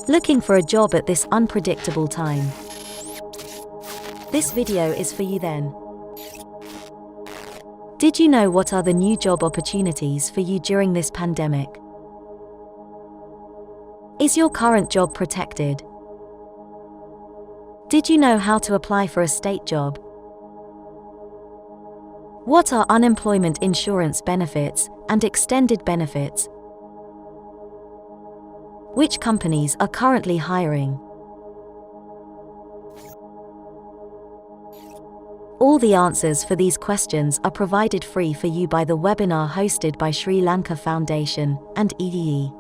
Looking for a job at this unpredictable time? This video is for you then. Did you know what are the new job opportunities for you during this pandemic? Is your current job protected? Did you know how to apply for a state job? What are unemployment insurance benefits and extended benefits? Which companies are currently hiring? All the answers for these questions are provided free for you by the webinar hosted by Sri Lanka Foundation and EDE.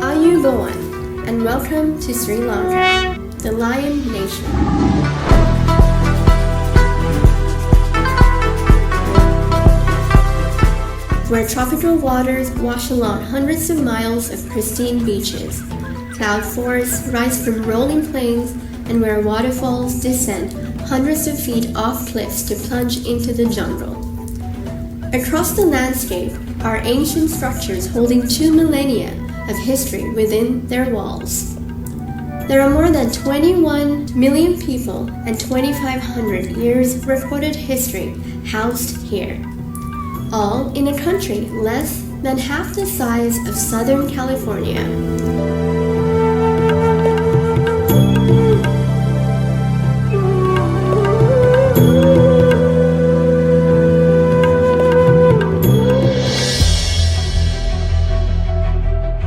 Ayubowan, and welcome to Sri Lanka, the Lion Nation. Where tropical waters wash along hundreds of miles of pristine beaches, cloud forests rise from rolling plains, and where waterfalls descend hundreds of feet off cliffs to plunge into the jungle. Across the landscape are ancient structures holding 2 millennia of history within their walls. There are more than 21 million people and 2,500 years of recorded history housed here, all in a country less than half the size of Southern California.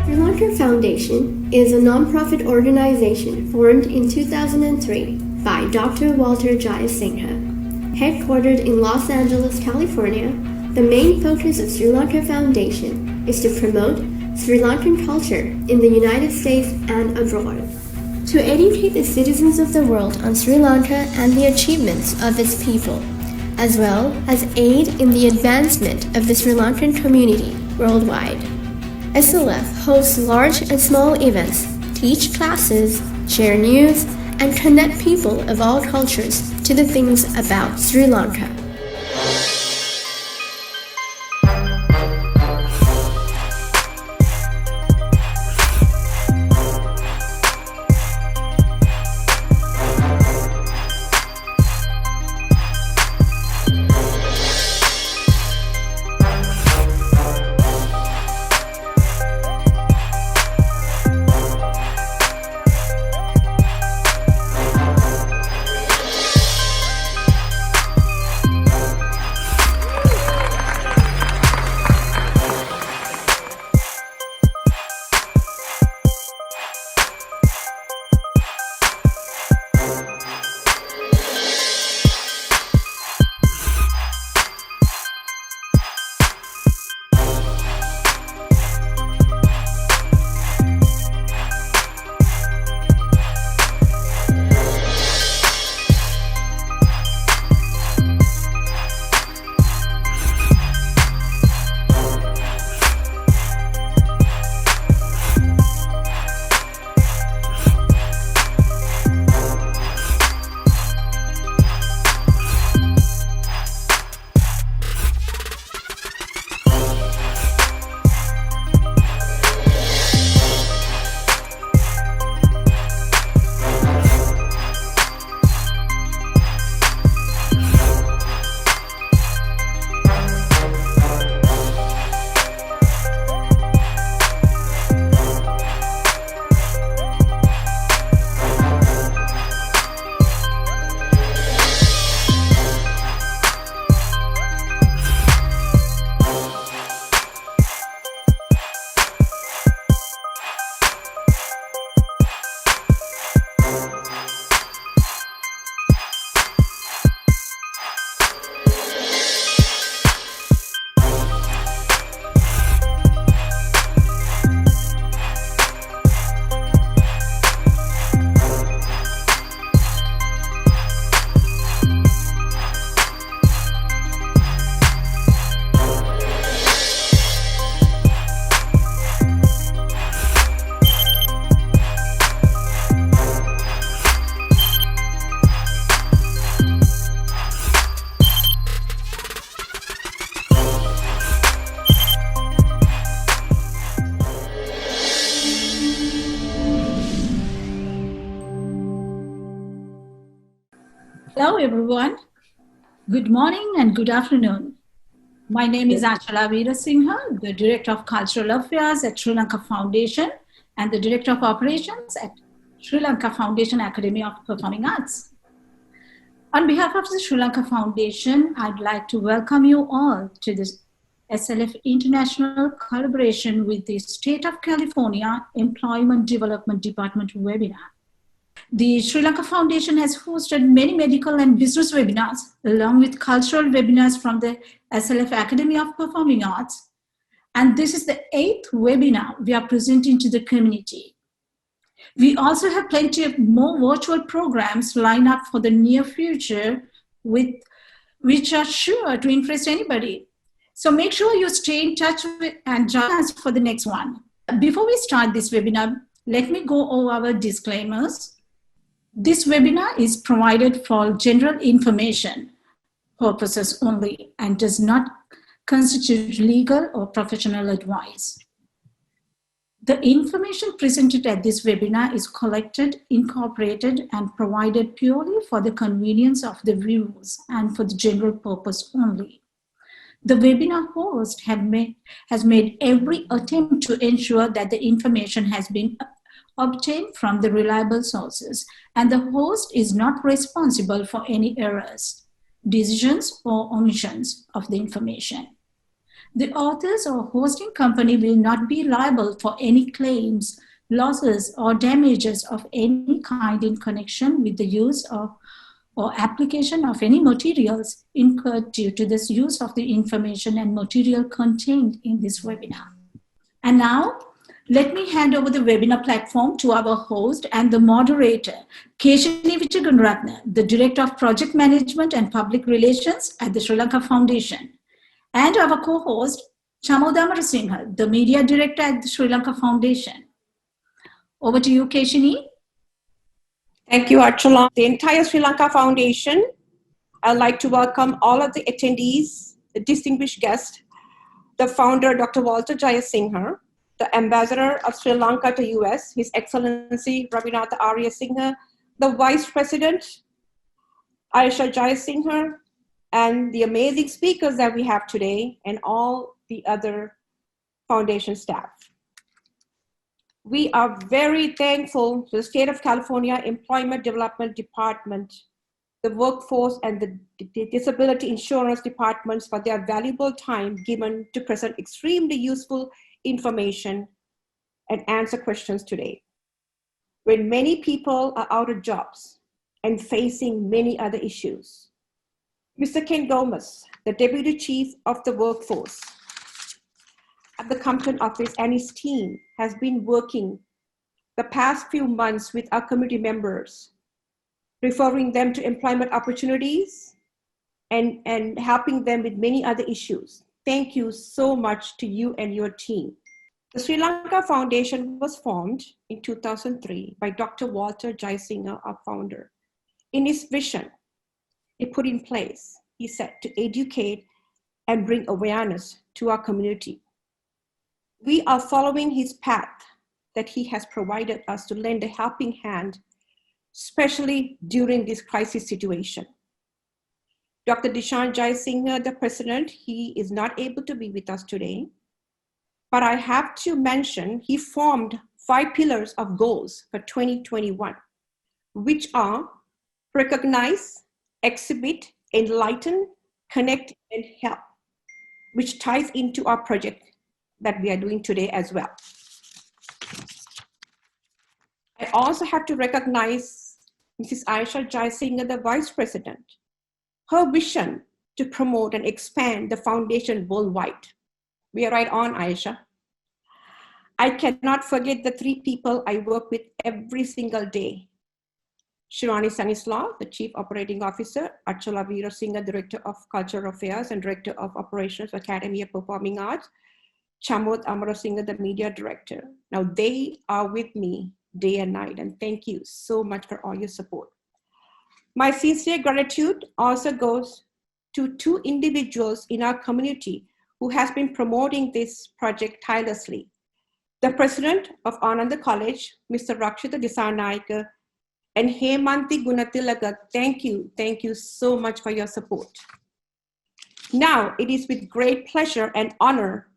Sri Lanka Foundation is a non-profit organization formed in 2003 by Dr. Walter Jayasinghe. Headquartered in Los Angeles, California, the main focus of Sri Lanka Foundation is to promote Sri Lankan culture in the United States and abroad, to educate the citizens of the world on Sri Lanka and the achievements of its people, as well as aid in the advancement of the Sri Lankan community worldwide. SLF hosts large and small events, teach classes, share news, and connect people of all cultures to the things about Sri Lanka. Hello, everyone. Good morning and good afternoon. My name is Sri Jayasinghe, the Director of Cultural Affairs at Sri Lanka Foundation and the Director of Operations at Sri Lanka Foundation Academy of Performing Arts. On behalf of the Sri Lanka Foundation, I'd like to welcome you all to this SLF International collaboration with the State of California Employment Development Department webinar. The Sri Lanka Foundation has hosted many medical and business webinars, along with cultural webinars from the SLF Academy of Performing Arts. And this is the 8th webinar we are presenting to the community. We also have plenty of more virtual programs lined up for the near future, which are sure to interest anybody. So make sure you stay in touch with and join us for the next one. Before we start this webinar, let me go over our disclaimers. This webinar is provided for general information purposes only and does not constitute legal or professional advice. The information presented at this webinar is collected, incorporated, and provided purely for the convenience of the viewers and for the general purpose only. The webinar host has made every attempt to ensure that the information has been obtained from the reliable sources, and the host is not responsible for any errors, decisions, or omissions of the information. The authors or hosting company will not be liable for any claims, losses, or damages of any kind in connection with the use of or application of any materials incurred due to this use of the information and material contained in this webinar. And now, let me hand over the webinar platform to our host and the moderator, Keshini Vichagunratna, the Director of Project Management and Public Relations at the Sri Lanka Foundation, and our co-host, Chamod Amarasinghe, the Media Director at the Sri Lanka Foundation. Over to you, Keshini. Thank you, Archala. The entire Sri Lanka Foundation, I'd like to welcome all of the attendees, the distinguished guests, the founder, Dr. Walter Jayasinghe, the Ambassador of Sri Lanka to US, His Excellency Ravinatha Arya Singhe, the Vice President, Aisha Jayasinghe, and the amazing speakers that we have today, and all the other foundation staff. We are very thankful to the State of California Employment Development Department, the Workforce and the Disability Insurance Departments for their valuable time given to present extremely useful information and answer questions today. When many people are out of jobs and facing many other issues, Mr. Ken Gomez, the Deputy Chief of the Workforce at the Compton office, and his team has been working the past few months with our community members, referring them to employment opportunities and helping them with many other issues. Thank you so much to you and your team. The Sri Lanka Foundation was formed in 2003 by Dr. Walter Jayasinghe, our founder. In his vision, he put in place, he said, to educate and bring awareness to our community. We are following his path that he has provided us to lend a helping hand, especially during this crisis situation. Dr. Dishan Jayasinghe, the president, he is not able to be with us today, but I have to mention he formed 5 pillars of goals for 2021, which are recognize, exhibit, enlighten, connect, and help, which ties into our project that we are doing today as well. I also have to recognize Mrs. Aisha Jayasinghe, the Vice President, her vision to promote and expand the foundation worldwide. We are right on, Aisha. I cannot forget the 3 people I work with every single day. Shivani Stanislaw, the Chief Operating Officer, Archala Veerasinghe, Director of Cultural Affairs and Director of Operations, Academy of Performing Arts, Chamod Amarasinghe, the Media Director. Now they are with me day and night, and thank you so much for all your support. My sincere gratitude also goes to 2 individuals in our community who has been promoting this project tirelessly. The president of Ananda College, Mr. Rakshita Disarnaika, And Hemanthi Gunatilaka, thank you. Thank you so much for your support. Now, it is with great pleasure and honor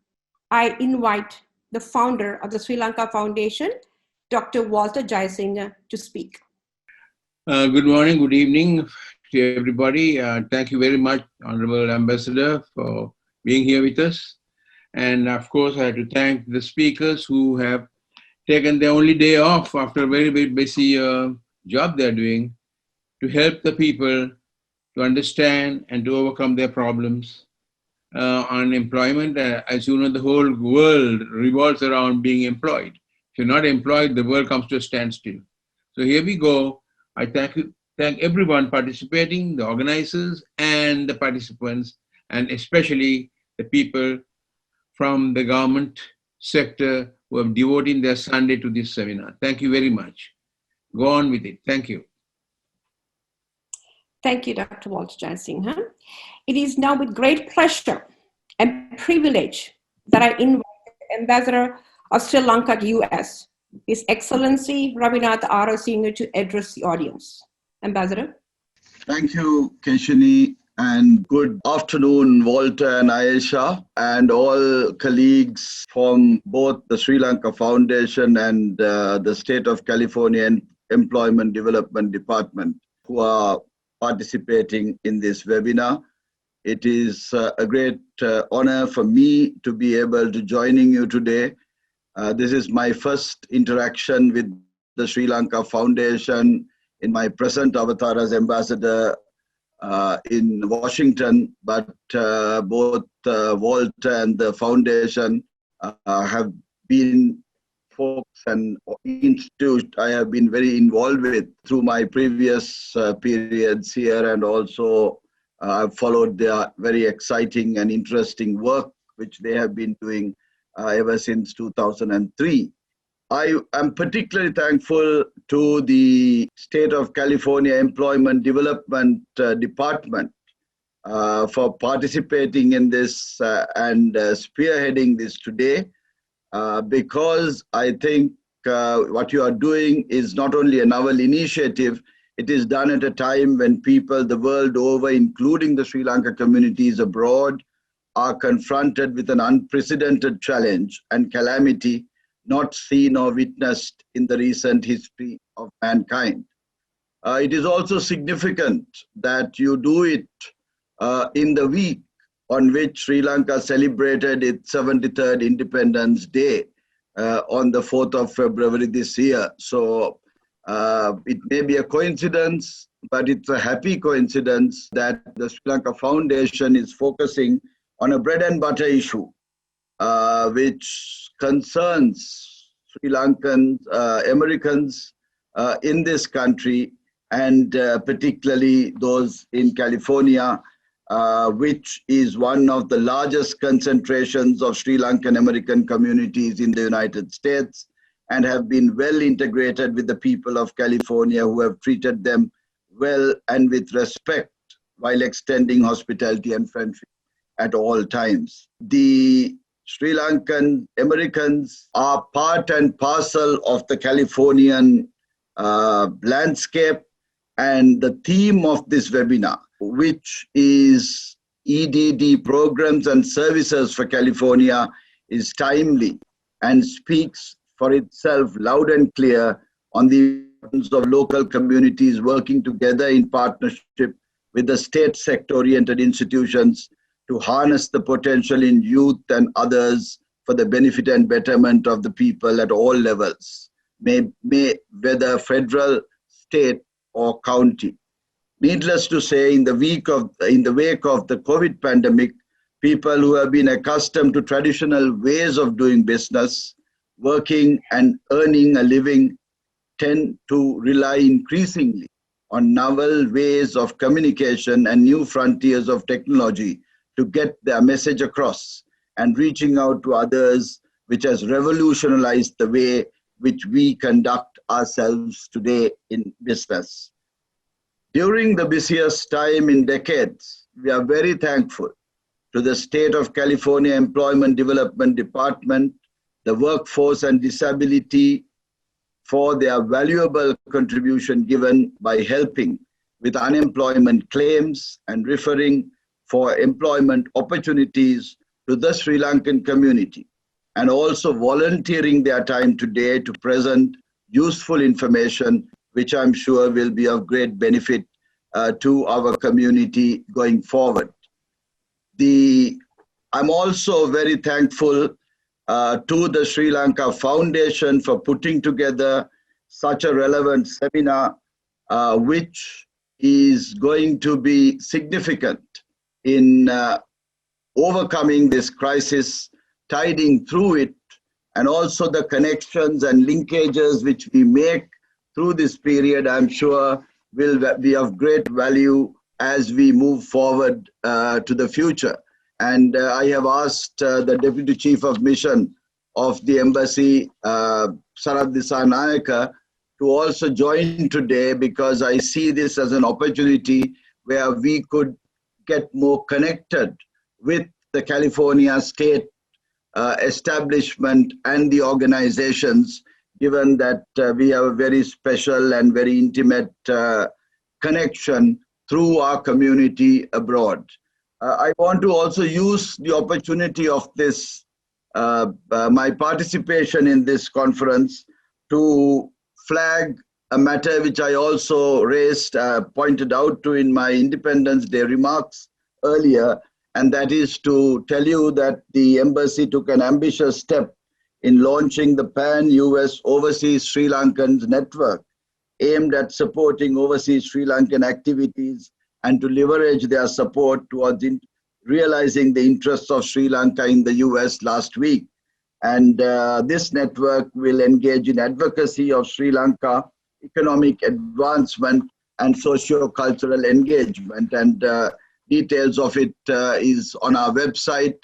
I invite the founder of the Sri Lanka Foundation, Dr. Walter Jayasinghe, to speak. Good morning, good evening to everybody. Thank you very much, Honorable Ambassador, for being here with us. And of course, I have to thank the speakers who have taken their only day off after a very, very busy job they're doing to help the people to understand and to overcome their problems on employment. As you know, the whole world revolves around being employed. If you're not employed, the world comes to a standstill. So here we go. I thank everyone participating, the organizers and the participants, and especially the people from the government sector who have devoted their Sunday to this seminar. Thank you very much. Go on with it. Thank you. Thank you, Dr. Walter Jayasinghe. It is now with great pleasure and privilege that I invite the Ambassador of Sri Lanka to US, His Excellency Rabindranath R. Senior, to address the audience. Ambassador. Thank you, Keshini, and good afternoon, Walter and Ayesha, and all colleagues from both the Sri Lanka Foundation and the State of California Employment Development Department who are participating in this webinar. It is a great honor for me to be able to joining you today. This is my first interaction with the Sri Lanka Foundation in my present avatar as ambassador in Washington, but both Walter and the foundation have been folks and institute I have been very involved with through my previous periods here, and also I've followed their very exciting and interesting work which they have been doing ever since 2003. I am particularly thankful to the State of California Employment Development Department for participating in this and spearheading this today, because I think what you are doing is not only a novel initiative, it is done at a time when people the world over, including the Sri Lanka communities abroad, are confronted with an unprecedented challenge and calamity not seen or witnessed in the recent history of mankind. It is also significant that you do it in the week on which Sri Lanka celebrated its 73rd Independence Day on the 4th of February this year. So it may be a coincidence, but it's a happy coincidence that the Sri Lanka Foundation is focusing on a bread and butter issue, which concerns Sri Lankan Americans in this country, and particularly those in California, which is one of the largest concentrations of Sri Lankan-American communities in the United States, and have been well integrated with the people of California, who have treated them well and with respect while extending hospitality and friendship at all times. The Sri Lankan Americans are part and parcel of the Californian landscape, and the theme of this webinar, which is EDD programs and services for California, is timely and speaks for itself loud and clear on the importance of local communities working together in partnership with the state sector-oriented institutions to harness the potential in youth and others for the benefit and betterment of the people at all levels, whether federal, state, or county. Needless to say, in the wake of the COVID pandemic, people who have been accustomed to traditional ways of doing business, working and earning a living, tend to rely increasingly on novel ways of communication and new frontiers of technology to get their message across and reaching out to others, which has revolutionized the way which we conduct ourselves today in business. During the busiest time in decades, we are very thankful to the State of California Employment Development Department, the Workforce and Disability for their valuable contribution given by helping with unemployment claims and referring for employment opportunities to the Sri Lankan community, and also volunteering their time today to present useful information, which I'm sure will be of great benefit to our community going forward. I'm also very thankful to the Sri Lanka Foundation for putting together such a relevant seminar, which is going to be significant in overcoming this crisis, tiding through it, and also the connections and linkages which we make through this period, I'm sure will be of great value as we move forward to the future. And I have asked the Deputy Chief of Mission of the Embassy, Saradisa Nayaka, to also join today, because I see this as an opportunity where we could get more connected with the California state establishment and the organizations, given that we have a very special and very intimate connection through our community abroad. I want to also use the opportunity of this, my participation in this conference, to flag a matter which I also raised, pointed out to in my Independence Day remarks earlier, and that is to tell you that the embassy took an ambitious step in launching the Pan-US Overseas Sri Lankans Network, aimed at supporting overseas Sri Lankan activities and to leverage their support towards realizing the interests of Sri Lanka in the US last week. And this network will engage in advocacy of Sri Lanka, economic advancement, and socio-cultural engagement. And details of it is on our website.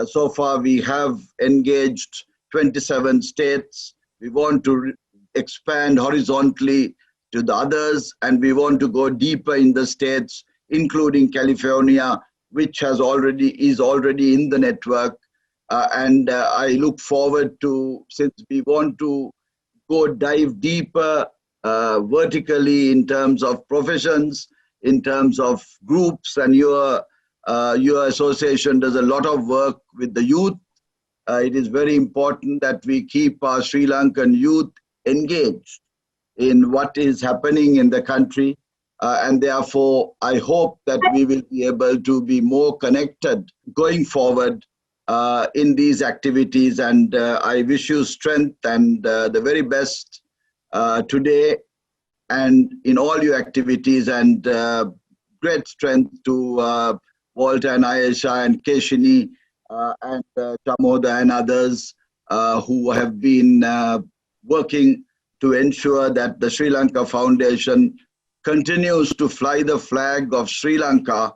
So far, we have engaged 27 states. We want to expand horizontally to the others, and we want to go deeper in the states, including California, which is already in the network. And I look forward to, since we want to dive deeper vertically in terms of professions, in terms of groups, and your association does a lot of work with the youth. It is very important that we keep our Sri Lankan youth engaged in what is happening in the country. And therefore, I hope that we will be able to be more connected going forward in these activities. And I wish you strength and the very best today and in all your activities, and great strength to Walter and Ayesha and Keshini and Chamoda and others who have been working to ensure that the Sri Lanka Foundation continues to fly the flag of Sri Lanka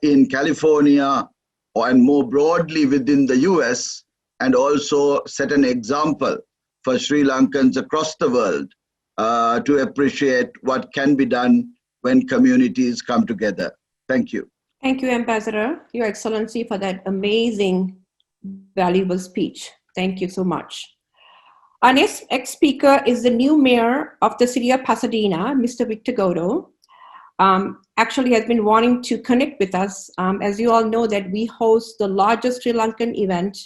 in California and more broadly within the US, and also set an example for Sri Lankans across the world to appreciate what can be done when communities come together. Thank you. Thank you, Ambassador, Your Excellency, for that amazing, valuable speech. Thank you so much. Our next speaker is the new mayor of the city of Pasadena, Mr. Victor Godo. Actually has been wanting to connect with us. As you all know, that we host the largest Sri Lankan event,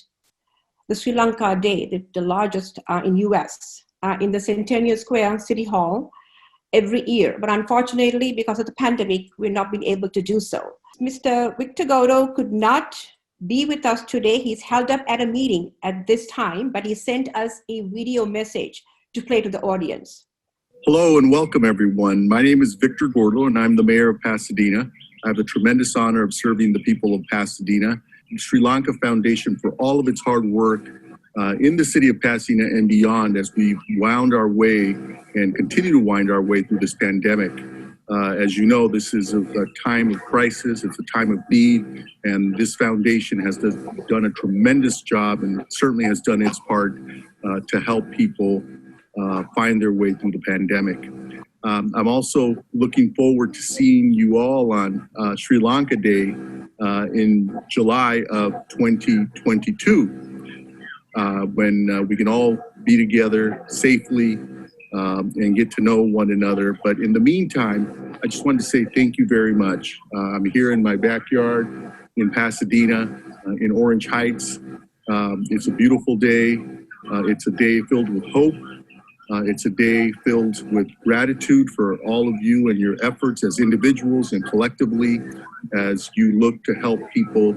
the Sri Lanka Day, the largest in US, in the Centennial Square City Hall every year. But unfortunately, because of the pandemic, we've not been able to do so. Mr. Victor Godo could not be with us today. He's held up at a meeting at this time, but he sent us a video message to play to the audience. Hello and welcome everyone. My name is Victor Gordo and I'm the mayor of Pasadena. I have the tremendous honor of serving the people of Pasadena. The Sri Lanka Foundation for all of its hard work in the city of Pasadena and beyond as we wound our way and continue to wind our way through this pandemic. As you know, this is a time of crisis, it's a time of need, and this foundation has done a tremendous job and certainly has done its part to help people find their way through the pandemic. I'm also looking forward to seeing you all on Sri Lanka Day in July of 2022, when we can all be together safely and get to know one another. But in the meantime, I just wanted to say thank you very much. I'm here in my backyard in Pasadena, in Orange Heights. It's a beautiful day. It's a day filled with hope. It's a day filled with gratitude for all of you and your efforts as individuals and collectively as you look to help people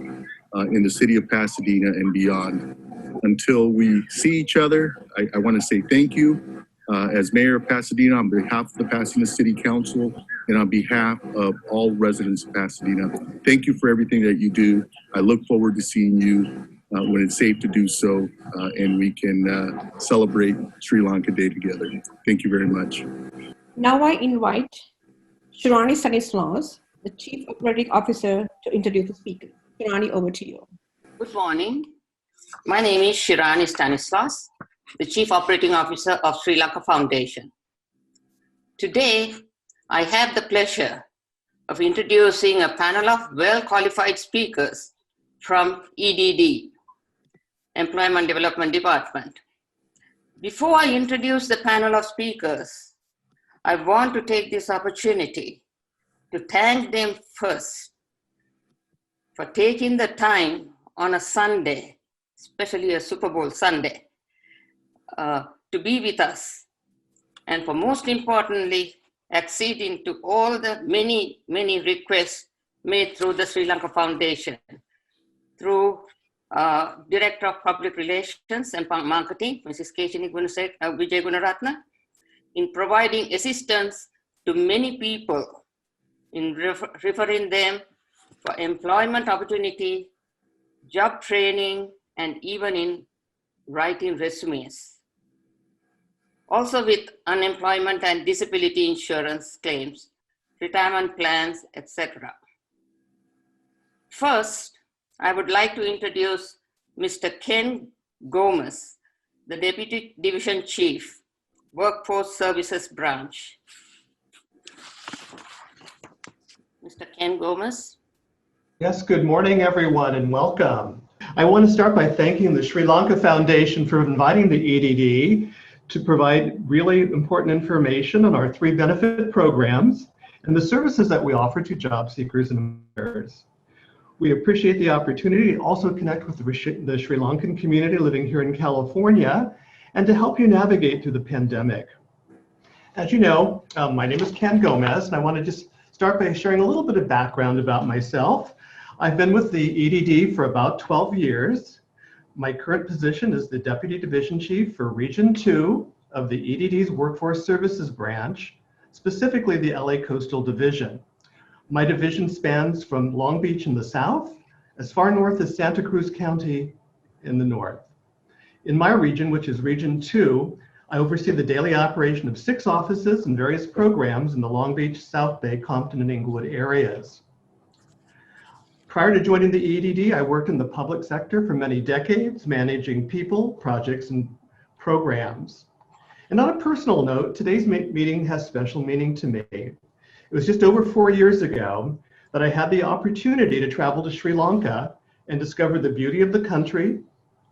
in the city of Pasadena and beyond. Until we see each other, I want to say thank you as Mayor of Pasadena on behalf of the Pasadena City Council and on behalf of all residents of Pasadena. Thank you for everything that you do. I look forward to seeing you when it's safe to do so and we can celebrate Sri Lanka Day together. Thank you very much. Now I invite Shirani Stanislas, the Chief Operating Officer, to introduce the speaker. Shirani, over to you. Good morning. My name is Shirani Stanislas, the Chief Operating Officer of Sri Lanka Foundation. Today, I have the pleasure of introducing a panel of well-qualified speakers from EDD, Employment Development Department. Before I introduce the panel of speakers, I want to take this opportunity to thank them first for taking the time on a Sunday, especially a Super Bowl Sunday, to be with us, and for most importantly, acceding to all the many requests made through the Sri Lanka Foundation, through Director of Public Relations and Marketing, Mrs. Keshini Vijay Gunaratna, in providing assistance to many people in referring them for employment opportunity, job training, and even in writing resumes. Also with unemployment and disability insurance claims, retirement plans, etc. First, I would like to introduce Mr. Ken Gomez, the Deputy Division Chief, Workforce Services Branch. Mr. Ken Gomez. Yes, good morning, everyone, and welcome. I want to start by thanking the Sri Lanka Foundation for inviting the EDD to provide really important information on our 3 benefit programs and the services that we offer to job seekers and employers. We appreciate the opportunity to also connect with the Sri Lankan community living here in California and to help you navigate through the pandemic. As you know, my name is Ken Gomez, and I want to just start by sharing a little bit of background about myself. I've been with the EDD for about 12 years. My current position is the Deputy Division Chief for Region 2 of the EDD's Workforce Services Branch, specifically the LA Coastal Division. My division spans from Long Beach in the south, as far north as Santa Cruz County in the north. In my region, which is Region 2, I oversee the daily operation of 6 offices and various programs in the Long Beach, South Bay, Compton, and Inglewood areas. Prior to joining the EDD, I worked in the public sector for many decades, managing people, projects, and programs. And on a personal note, today's meeting has special meaning to me. It was just over 4 years ago that I had the opportunity to travel to Sri Lanka and discover the beauty of the country,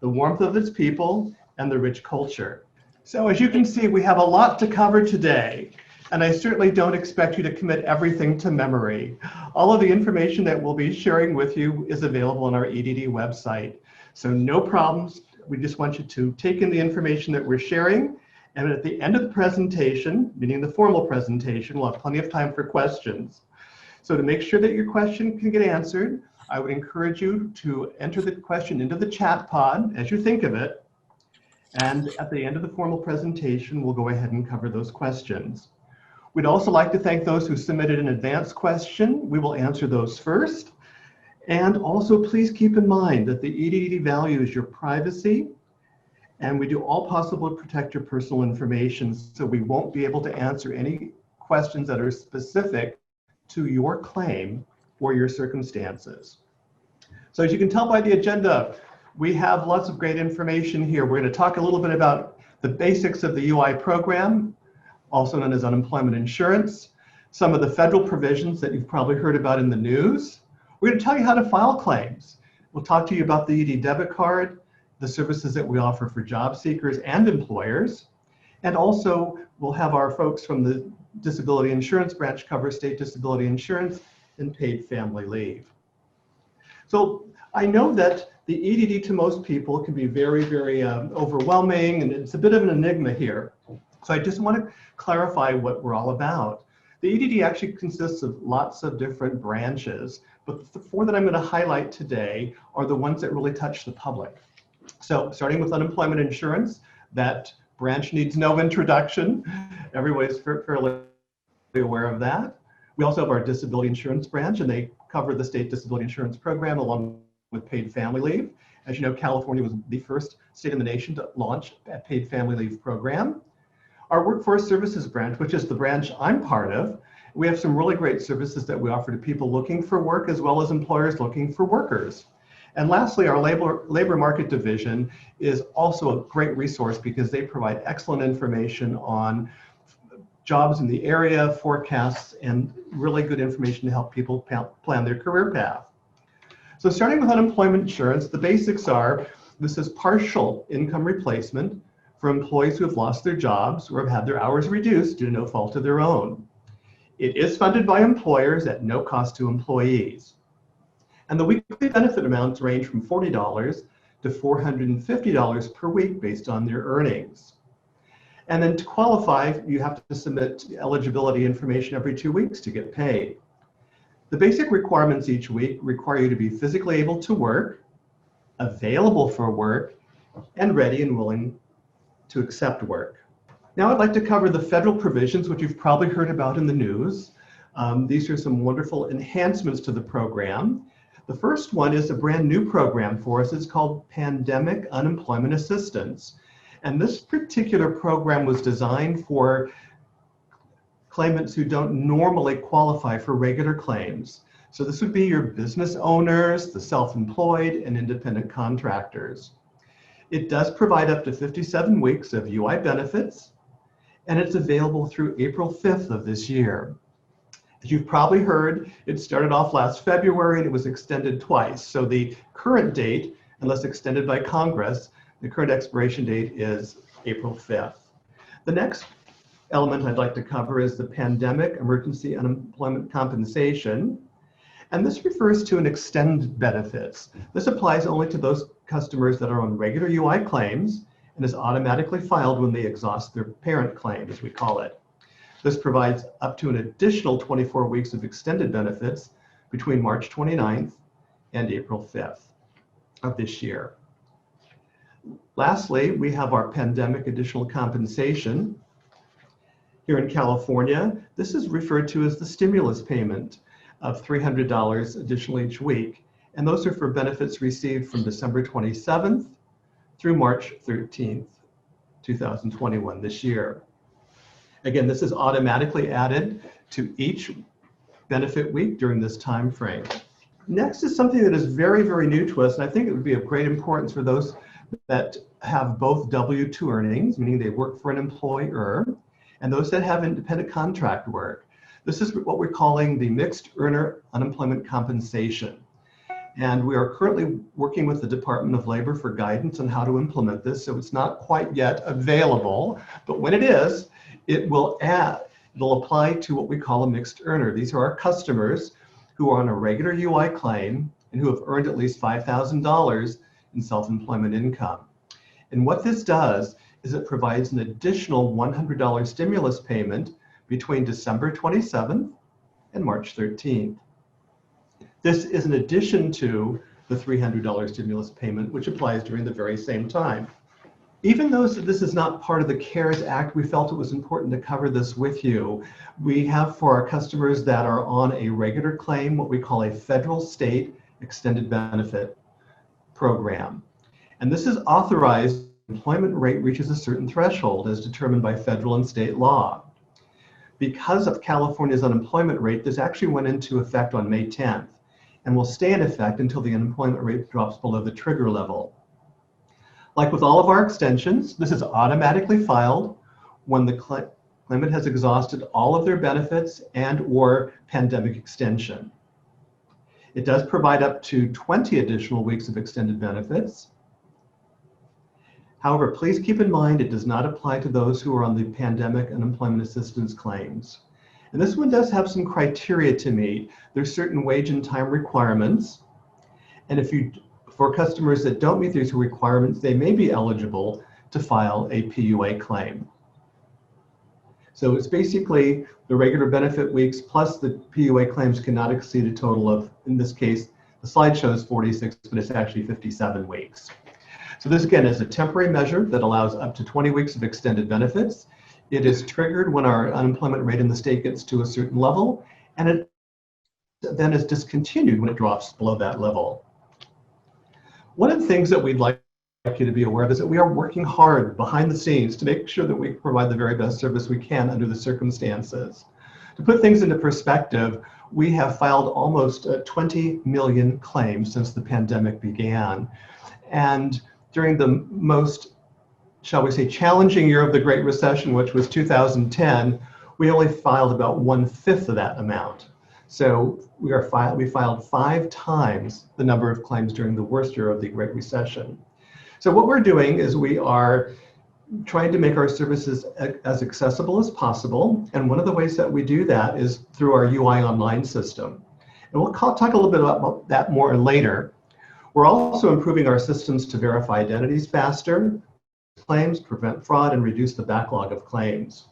the warmth of its people, and the rich culture. So as you can see, we have a lot to cover today, and I certainly don't expect you to commit everything to memory. All of the information that we'll be sharing with you is available on our EDD website. So no problems. We just want you to take in the information that we're sharing, and at the end of the presentation, meaning the formal presentation, we'll have plenty of time for questions. So to make sure that your question can get answered, I would encourage you to enter the question into the chat pod as you think of it. And at the end of the formal presentation, we'll go ahead and cover those questions. We'd also like to thank those who submitted an advanced question. We will answer those first. And also please keep in mind that the EDD values your privacy, and we do all possible to protect your personal information, so we won't be able to answer any questions that are specific to your claim or your circumstances. So as you can tell by the agenda, we have lots of great information here. We're going to talk a little bit about the basics of the UI program, also known as unemployment insurance, some of the federal provisions that you've probably heard about in the news. We're going to tell you how to file claims. We'll talk to you about the ED debit card, the services that we offer for job seekers and employers. And also, we'll have our folks from the Disability Insurance Branch cover state disability insurance and paid family leave. So I know that the EDD to most people can be very, very overwhelming, and it's a bit of an enigma here. So I just want to clarify what we're all about. The EDD actually consists of lots of different branches, but the four that I'm going to highlight today are the ones that really touch the public. So starting with unemployment insurance, that branch needs no introduction. Everybody's fairly aware of that. We also have our disability insurance branch, and they cover the state disability insurance program along with paid family leave. As you know, California was the first state in the nation to launch a paid family leave program. Our workforce services branch, which is the branch I'm part of, we have some really great services that we offer to people looking for work as well as employers looking for workers. And lastly, our labor market division is also a great resource because they provide excellent information on jobs in the area, forecasts, and really good information to help people plan their career path. So starting with unemployment insurance, the basics are, this is partial income replacement for employees who have lost their jobs or have had their hours reduced due to no fault of their own. It is funded by employers at no cost to employees. And the weekly benefit amounts range from $40 to $450 per week based on their earnings. And then to qualify, you have to submit eligibility information every 2 weeks to get paid. The basic requirements each week require you to be physically able to work, available for work, and ready and willing to accept work. Now I'd like to cover the federal provisions, which you've probably heard about in the news. These are some wonderful enhancements to the program. The first one is a brand new program for us. It's called Pandemic Unemployment Assistance. And this particular program was designed for claimants who don't normally qualify for regular claims. So this would be your business owners, the self-employed, and independent contractors. It does provide up to 57 weeks of UI benefits, and it's available through April 5th of this year. As you've probably heard, it started off last February and it was extended twice. So the current date, unless extended by Congress, the current expiration date is April 5th. The next element I'd like to cover is the Pandemic Emergency Unemployment Compensation. And this refers to an extended benefits. This applies only to those customers that are on regular UI claims and is automatically filed when they exhaust their parent claim, as we call it. This provides up to an additional 24 weeks of extended benefits between March 29th and April 5th of this year. Lastly, we have our Pandemic Additional Compensation. Here in California, this is referred to as the stimulus payment of $300 additional each week. And those are for benefits received from December 27th through March 13th, 2021 this year. Again, this is automatically added to each benefit week during this time frame. Next is something that is very, very new to us, and I think it would be of great importance for those that have both W-2 earnings, meaning they work for an employer, and those that have independent contract work. This is what we're calling the Mixed Earner Unemployment Compensation. And we are currently working with the Department of Labor for guidance on how to implement this, so it's not quite yet available, but when it is, it'll apply to what we call a mixed earner. These are our customers who are on a regular UI claim and who have earned at least $5,000 in self-employment income. And what this does is it provides an additional $100 stimulus payment between December 27th and March 13th. This is in addition to the $300 stimulus payment, which applies during the very same time. Even though this is not part of the CARES Act, we felt it was important to cover this with you. We have for our customers that are on a regular claim, what we call a federal state extended benefit program. And this is authorized when the employment rate reaches a certain threshold as determined by federal and state law. Because of California's unemployment rate, this actually went into effect on May 10th and will stay in effect until the unemployment rate drops below the trigger level. Like with all of our extensions, this is automatically filed when the claimant has exhausted all of their benefits and/or pandemic extension. It does provide up to 20 additional weeks of extended benefits. However, please keep in mind it does not apply to those who are on the pandemic unemployment assistance claims. And this one does have some criteria to meet. There's certain wage and time requirements. And for customers that don't meet these requirements, they may be eligible to file a PUA claim. So it's basically the regular benefit weeks plus the PUA claims cannot exceed a total of, in this case, the slide shows 46, but it's actually 57 weeks. So this again is a temporary measure that allows up to 20 weeks of extended benefits. It is triggered when our unemployment rate in the state gets to a certain level, and it then is discontinued when it drops below that level. One of the things that we'd like you to be aware of is that we are working hard behind the scenes to make sure that we provide the very best service we can under the circumstances. To put things into perspective, we have filed almost 20 million claims since the pandemic began. And during the most, shall we say, challenging year of the Great Recession, which was 2010, we only filed about 1/5 of that amount. So we filed 5 times the number of claims during the worst year of the Great Recession. So what we're doing is we are trying to make our services as accessible as possible. And one of the ways that we do that is through our UI online system. And we'll talk a little bit about that more later. We're also improving our systems to verify identities faster, claims, prevent fraud, and reduce the backlog of claims.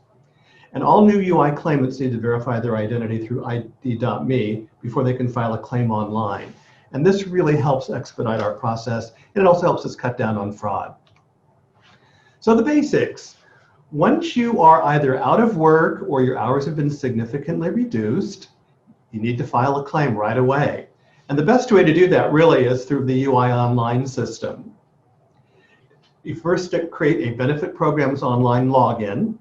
And all new UI claimants need to verify their identity through ID.me before they can file a claim online. And this really helps expedite our process, and it also helps us cut down on fraud. So the basics. Once you are either out of work or your hours have been significantly reduced, you need to file a claim right away. And the best way to do that really is through the UI online system. You first create a benefit programs online login,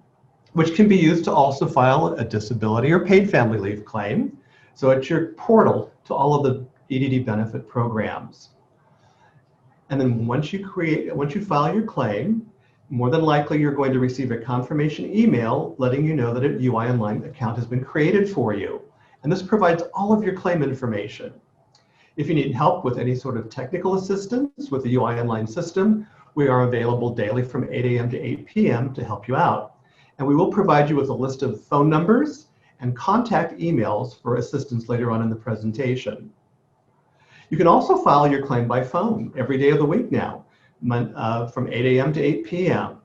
which can be used to also file a disability or paid family leave claim. So it's your portal to all of the EDD benefit programs. And then once you file your claim, more than likely you're going to receive a confirmation email letting you know that a UI online account has been created for you. And this provides all of your claim information. If you need help with any sort of technical assistance with the UI online system, we are available daily from 8 a.m. to 8 p.m. to help you out. And we will provide you with a list of phone numbers and contact emails for assistance later on in the presentation. You can also file your claim by phone every day of the week now, from 8 a.m. to 8 p.m.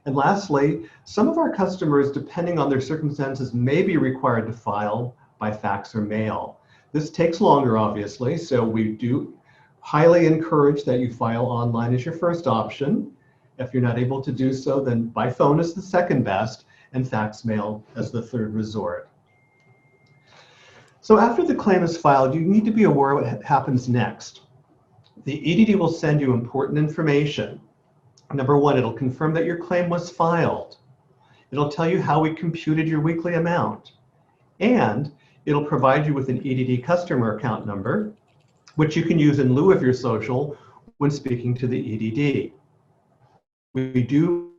And lastly, some of our customers, depending on their circumstances, may be required to file by fax or mail. This takes longer, obviously, so we do highly encourage that you file online as your first option. If you're not able to do so, then by phone is the second best, and fax mail as the third resort. So after the claim is filed, you need to be aware of what happens next. The EDD will send you important information. Number one, it'll confirm that your claim was filed. It'll tell you how we computed your weekly amount. And it'll provide you with an EDD customer account number, which you can use in lieu of your social when speaking to the EDD. We do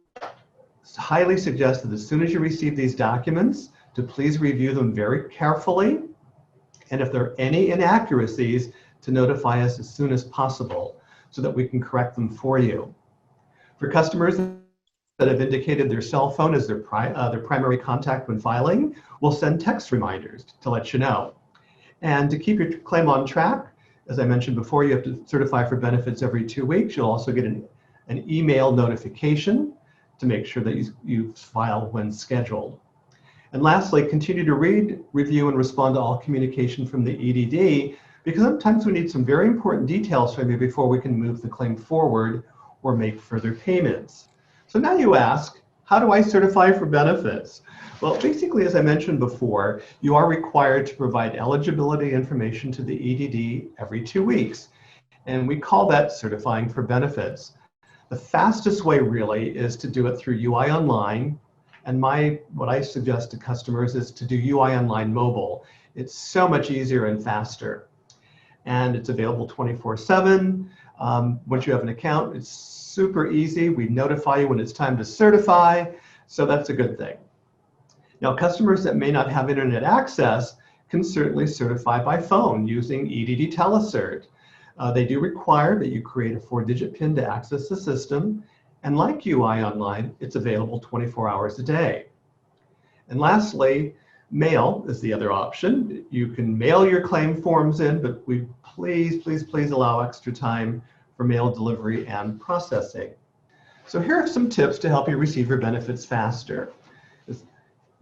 highly suggest that as soon as you receive these documents, to please review them very carefully. And if there are any inaccuracies, to notify us as soon as possible so that we can correct them for you. For customers that have indicated their cell phone as their primary contact when filing, we'll send text reminders to let you know. And to keep your claim on track, as I mentioned before, you have to certify for benefits every 2 weeks. You'll also get an email notification to make sure that you file when scheduled. And lastly, continue to read, review, and respond to all communication from the EDD, because sometimes we need some very important details from you before we can move the claim forward or make further payments. So now you ask, how do I certify for benefits? Well, basically, as I mentioned before, you are required to provide eligibility information to the EDD every 2 weeks. And we call that certifying for benefits. The fastest way really is to do it through UI Online. And what I suggest to customers is to do UI Online mobile. It's so much easier and faster. And it's available 24/7. Once you have an account, it's super easy. We notify you when it's time to certify. So that's a good thing. Now, customers that may not have internet access can certainly certify by phone using EDD Telecert. They do require that you create a 4-digit PIN to access the system, And like UI Online, it's available 24 hours a day. And lastly, mail is the other option. You can mail your claim forms in, but we please allow extra time for mail delivery and processing. So here are some tips to help you receive your benefits faster.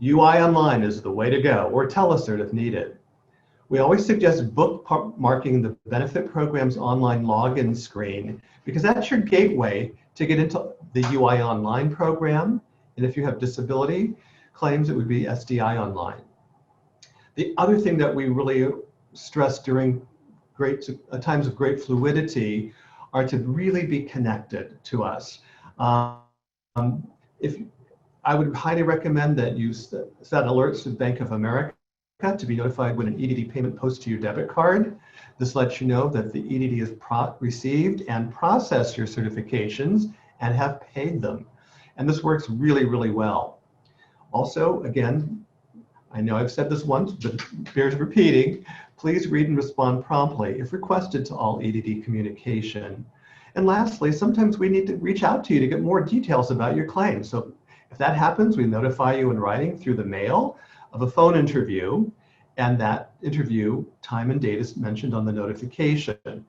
UI Online is the way to go, or telecert if needed. We always suggest bookmarking the benefit program's online login screen because that's your gateway to get into the UI Online program. And if you have disability claims, it would be SDI Online. The other thing that we really stress during times of great fluidity are to really be connected to us. I would highly recommend that you set alerts to Bank of America to be notified when an EDD payment posts to your debit card. This lets you know that the EDD has received and processed your certifications and have paid them. And this works really, really well. Also, again, I know I've said this once, but bears repeating, please read and respond promptly if requested to all EDD communication. And lastly, sometimes we need to reach out to you to get more details about your claim. So if that happens, we notify you in writing through the mail of a phone interview, and that interview time and date is mentioned on the notification.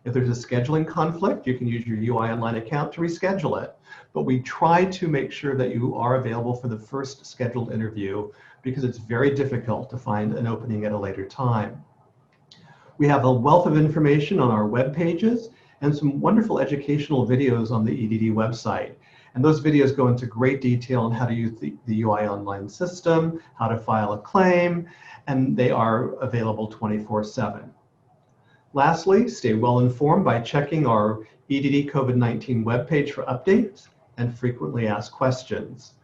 If there's a scheduling conflict, you can use your UI Online account to reschedule it. But we try to make sure that you are available for the first scheduled interview because it's very difficult to find an opening at a later time. We have a wealth of information on our web pages and some wonderful educational videos on the EDD website. And those videos go into great detail on how to use the UI Online system, how to file a claim, and they are available 24/7. Lastly, stay well informed by checking our EDD COVID-19 webpage for updates and frequently asked questions.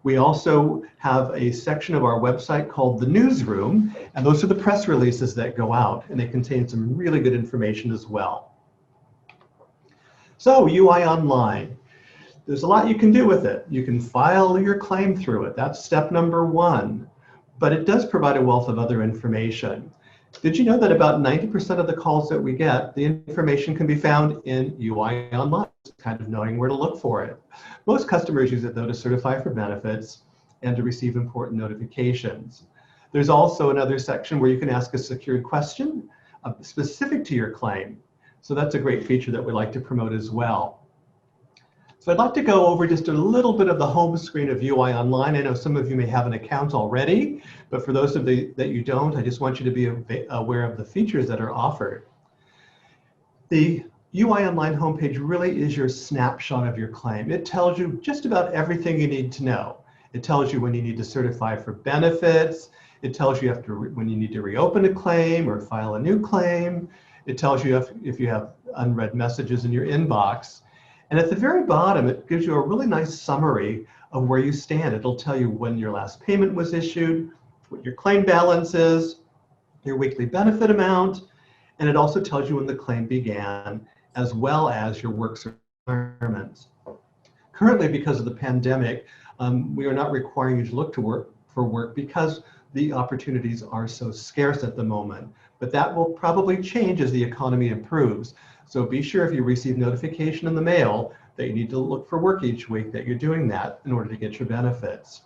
We also have a section of our website called the Newsroom, and those are the press releases that go out, and they contain some really good information as well. So UI Online. There's a lot you can do with it. You can file your claim through it. That's step number one. But it does provide a wealth of other information. Did you know that about 90% of the calls that we get, the information can be found in UI Online, kind of knowing where to look for it. Most customers use it though to certify for benefits and to receive important notifications. There's also another section where you can ask a secured question specific to your claim. So that's a great feature that we like to promote as well. So I'd like to go over just a little bit of the home screen of UI Online. I know some of you may have an account already, but for those of you that you don't, I just want you to be aware of the features that are offered. The UI Online homepage really is your snapshot of your claim. It tells you just about everything you need to know. It tells you when you need to certify for benefits. It tells you when you need to reopen a claim or file a new claim. It tells you if you have unread messages in your inbox. And at the very bottom, it gives you a really nice summary of where you stand. It'll tell you when your last payment was issued, what your claim balance is, your weekly benefit amount, and it also tells you when the claim began, as well as your work requirements. Currently, because of the pandemic, we are not requiring you to look for work because the opportunities are so scarce at the moment. But that will probably change as the economy improves. So be sure if you receive notification in the mail that you need to look for work each week, that you're doing that in order to get your benefits.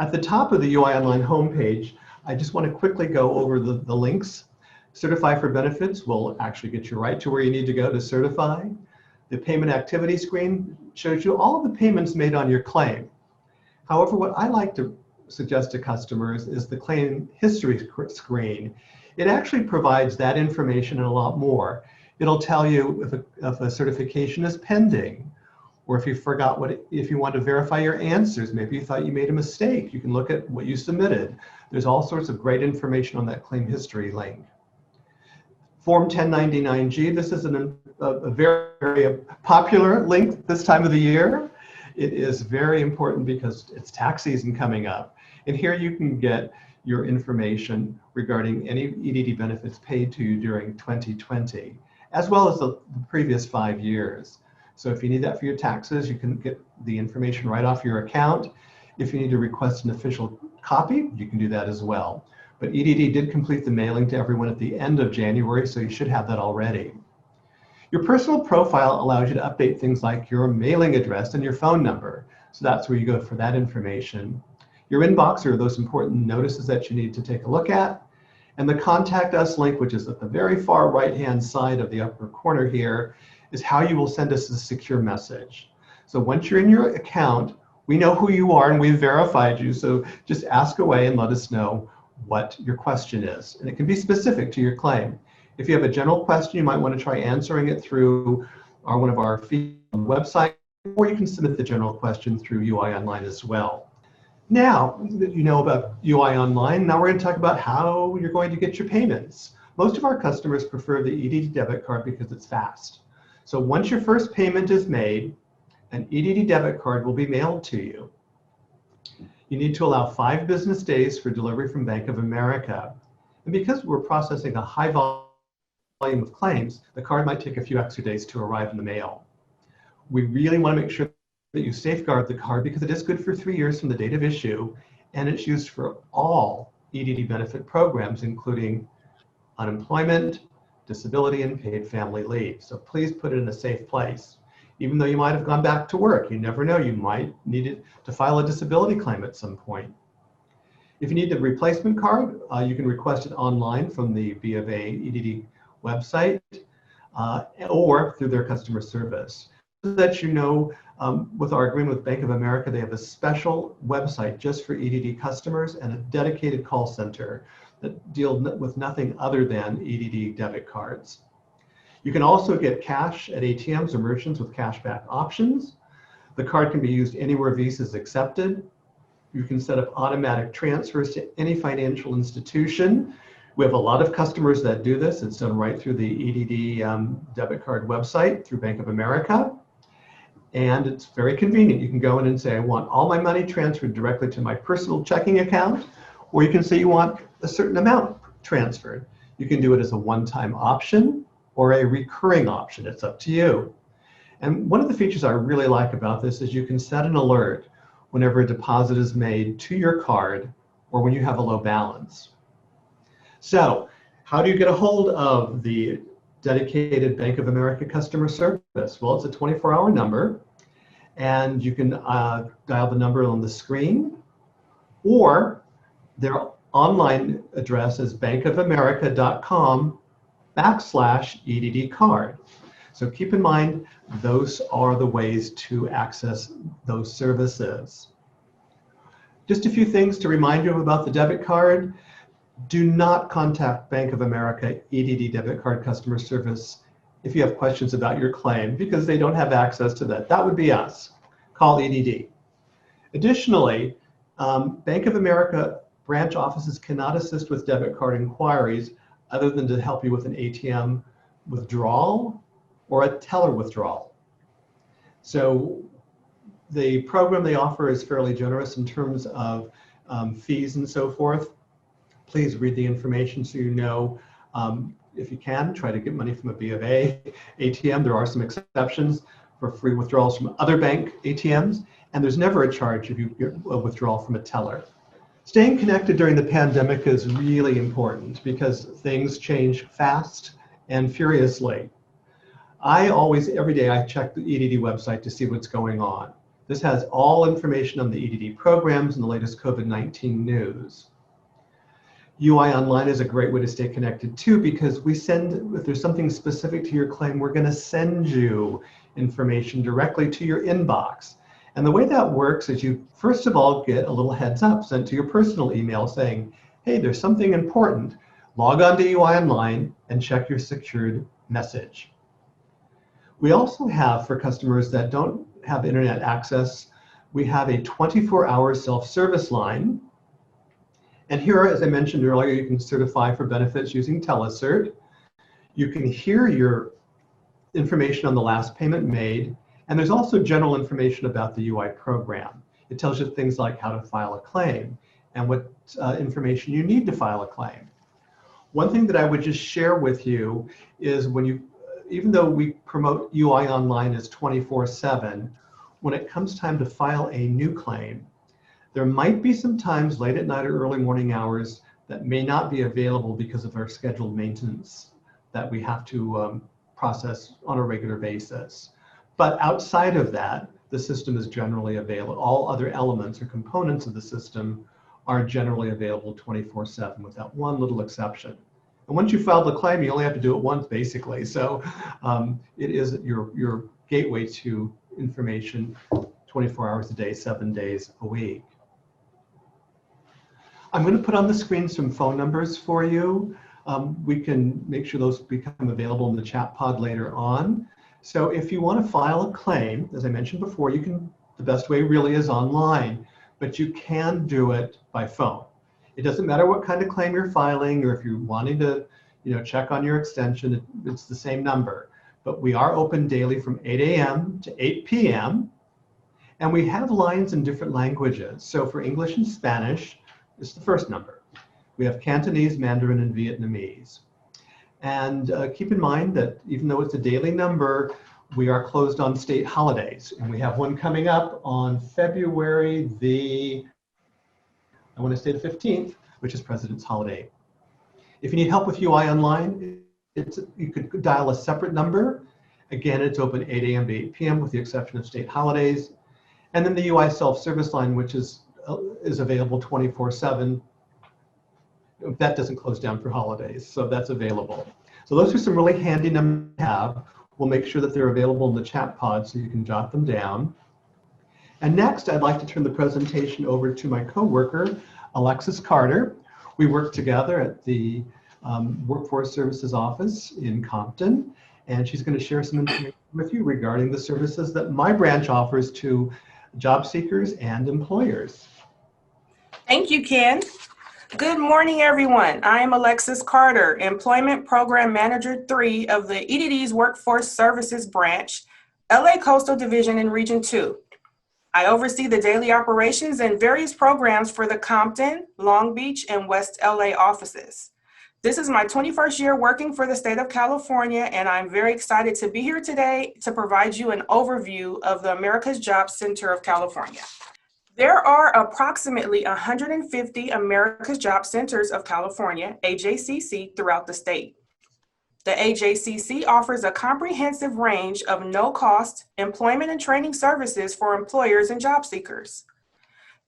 At the top of the UI Online homepage, I just want to quickly go over the links. Certify for benefits will actually get you right to where you need to go to certify. The payment activity screen shows you all of the payments made on your claim. However, what I like to suggest to customers is the claim history screen. It actually provides that information and a lot more. It'll tell you if a certification is pending, or if you forgot if you want to verify your answers, maybe you thought you made a mistake, you can look at what you submitted. There's all sorts of great information on that claim history link. Form 1099-G, this is a very popular link this time of the year. It is very important because it's tax season coming up. And here you can get your information regarding any EDD benefits paid to you during 2020, as well as the previous 5 years. So if you need that for your taxes, you can get the information right off your account. If you need to request an official copy, you can do that as well. But EDD did complete the mailing to everyone at the end of January, so you should have that already. Your personal profile allows you to update things like your mailing address and your phone number. So that's where you go for that information. Your inbox are those important notices that you need to take a look at. And the Contact Us link, which is at the very far right-hand side of the upper corner here, is how you will send us a secure message. So once you're in your account, we know who you are and we've verified you. So just ask away and let us know what your question is. And it can be specific to your claim. If you have a general question, you might want to try answering it through one of our feeds on the website, or you can submit the general question through UI Online as well. Now that you know about UI Online, now we're going to talk about how you're going to get your payments. Most of our customers prefer the EDD debit card because it's fast. So once your first payment is made, an EDD debit card will be mailed to you. You need to allow 5 business days for delivery from Bank of America. And because we're processing a high volume of claims, the card might take a few extra days to arrive in the mail. We really want to make sure that you safeguard the card because it is good for 3 years from the date of issue, and it's used for all EDD benefit programs, including unemployment, disability, and paid family leave. So please put it in a safe place. Even though you might have gone back to work, you never know, you might need to file a disability claim at some point. If you need a replacement card, you can request it online from the B of A EDD website or through their customer service. So that you know, with our agreement with Bank of America, they have a special website just for EDD customers and a dedicated call center that deal with nothing other than EDD debit cards. You can also get cash at ATMs or merchants with cashback options. The card can be used anywhere Visa is accepted. You can set up automatic transfers to any financial institution. We have a lot of customers that do this. It's done right through the EDD debit card website through Bank of America. And it's very convenient. You can go in and say, I want all my money transferred directly to my personal checking account, or you can say you want a certain amount transferred. You can do it as a one-time option or a recurring option. It's up to you. And one of the features I really like about this is you can set an alert whenever a deposit is made to your card or when you have a low balance. So how do you get a hold of the dedicated Bank of America customer service? Well, it's a 24-hour number, and you can dial the number on the screen, or their online address is bankofamerica.com/EDD card. So keep in mind, those are the ways to access those services. Just a few things to remind you about the debit card. Do not contact Bank of America EDD debit card customer service if you have questions about your claim, because they don't have access to that. That would be us. Call EDD. Additionally, Bank of America branch offices cannot assist with debit card inquiries other than to help you with an ATM withdrawal or a teller withdrawal. So the program they offer is fairly generous in terms of fees and so forth. Please read the information so you know, if you can, try to get money from a B of A ATM. There are some exceptions for free withdrawals from other bank ATMs, and there's never a charge if you get a withdrawal from a teller. Staying connected during the pandemic is really important because things change fast and furiously. Every day I check the EDD website to see what's going on. This has all information on the EDD programs and the latest COVID-19 news. UI Online is a great way to stay connected too, because if there's something specific to your claim, we're going to send you information directly to your inbox. And the way that works is you first of all get a little heads up sent to your personal email saying, hey, there's something important. Log on to UI Online and check your secured message. We also have, for customers that don't have internet access, we have a 24-hour self-service line. And here, as I mentioned earlier, you can certify for benefits using Telecert. You can hear your information on the last payment made, and there's also general information about the UI program. It tells you things like how to file a claim and what information you need to file a claim. One thing that I would just share with you is even though we promote UI Online as 24/7, when it comes time to file a new claim, there might be some times late at night or early morning hours that may not be available because of our scheduled maintenance that we have to process on a regular basis. But outside of that, the system is generally available. All other elements or components of the system are generally available 24/7 without one little exception. And once you file the claim, you only have to do it once, basically. So it is your gateway to information 24 hours a day, 7 days a week. I'm going to put on the screen some phone numbers for you. We can make sure those become available in the chat pod later on. So if you want to file a claim, as I mentioned before, you can, the best way really is online, but you can do it by phone. It doesn't matter what kind of claim you're filing, or if you're wanting to, check on your extension, it's the same number. But we are open daily from 8 a.m. to 8 p.m. And we have lines in different languages. So for English and Spanish, it's the first number. We have Cantonese, Mandarin, and Vietnamese. And keep in mind that even though it's a daily number, we are closed on state holidays. And we have one coming up on February I want to say the 15th, which is President's Holiday. If you need help with UI online, you could dial a separate number. Again, it's open 8 a.m. to 8 p.m. with the exception of state holidays. And then the UI self-service line, which is available 24/7. That doesn't close down for holidays, so that's available. So those are some really handy numbers to have. We'll make sure that they're available in the chat pod so you can jot them down. And next, I'd like to turn the presentation over to my coworker, Alexis Carter. We work together at the Workforce Services Office in Compton, and she's going to share some information with you regarding the services that my branch offers to job seekers and employers. Thank you, Ken. Good morning, everyone. I am Alexis Carter, Employment Program Manager 3 of the EDD's Workforce Services Branch, LA Coastal Division in Region 2. I oversee the daily operations and various programs for the Compton, Long Beach, and West LA offices. This is my 21st year working for the state of California, and I'm very excited to be here today to provide you an overview of the America's Job Center of California. There are approximately 150 America's Job Centers of California, AJCC, throughout the state. The AJCC offers a comprehensive range of no-cost employment and training services for employers and job seekers.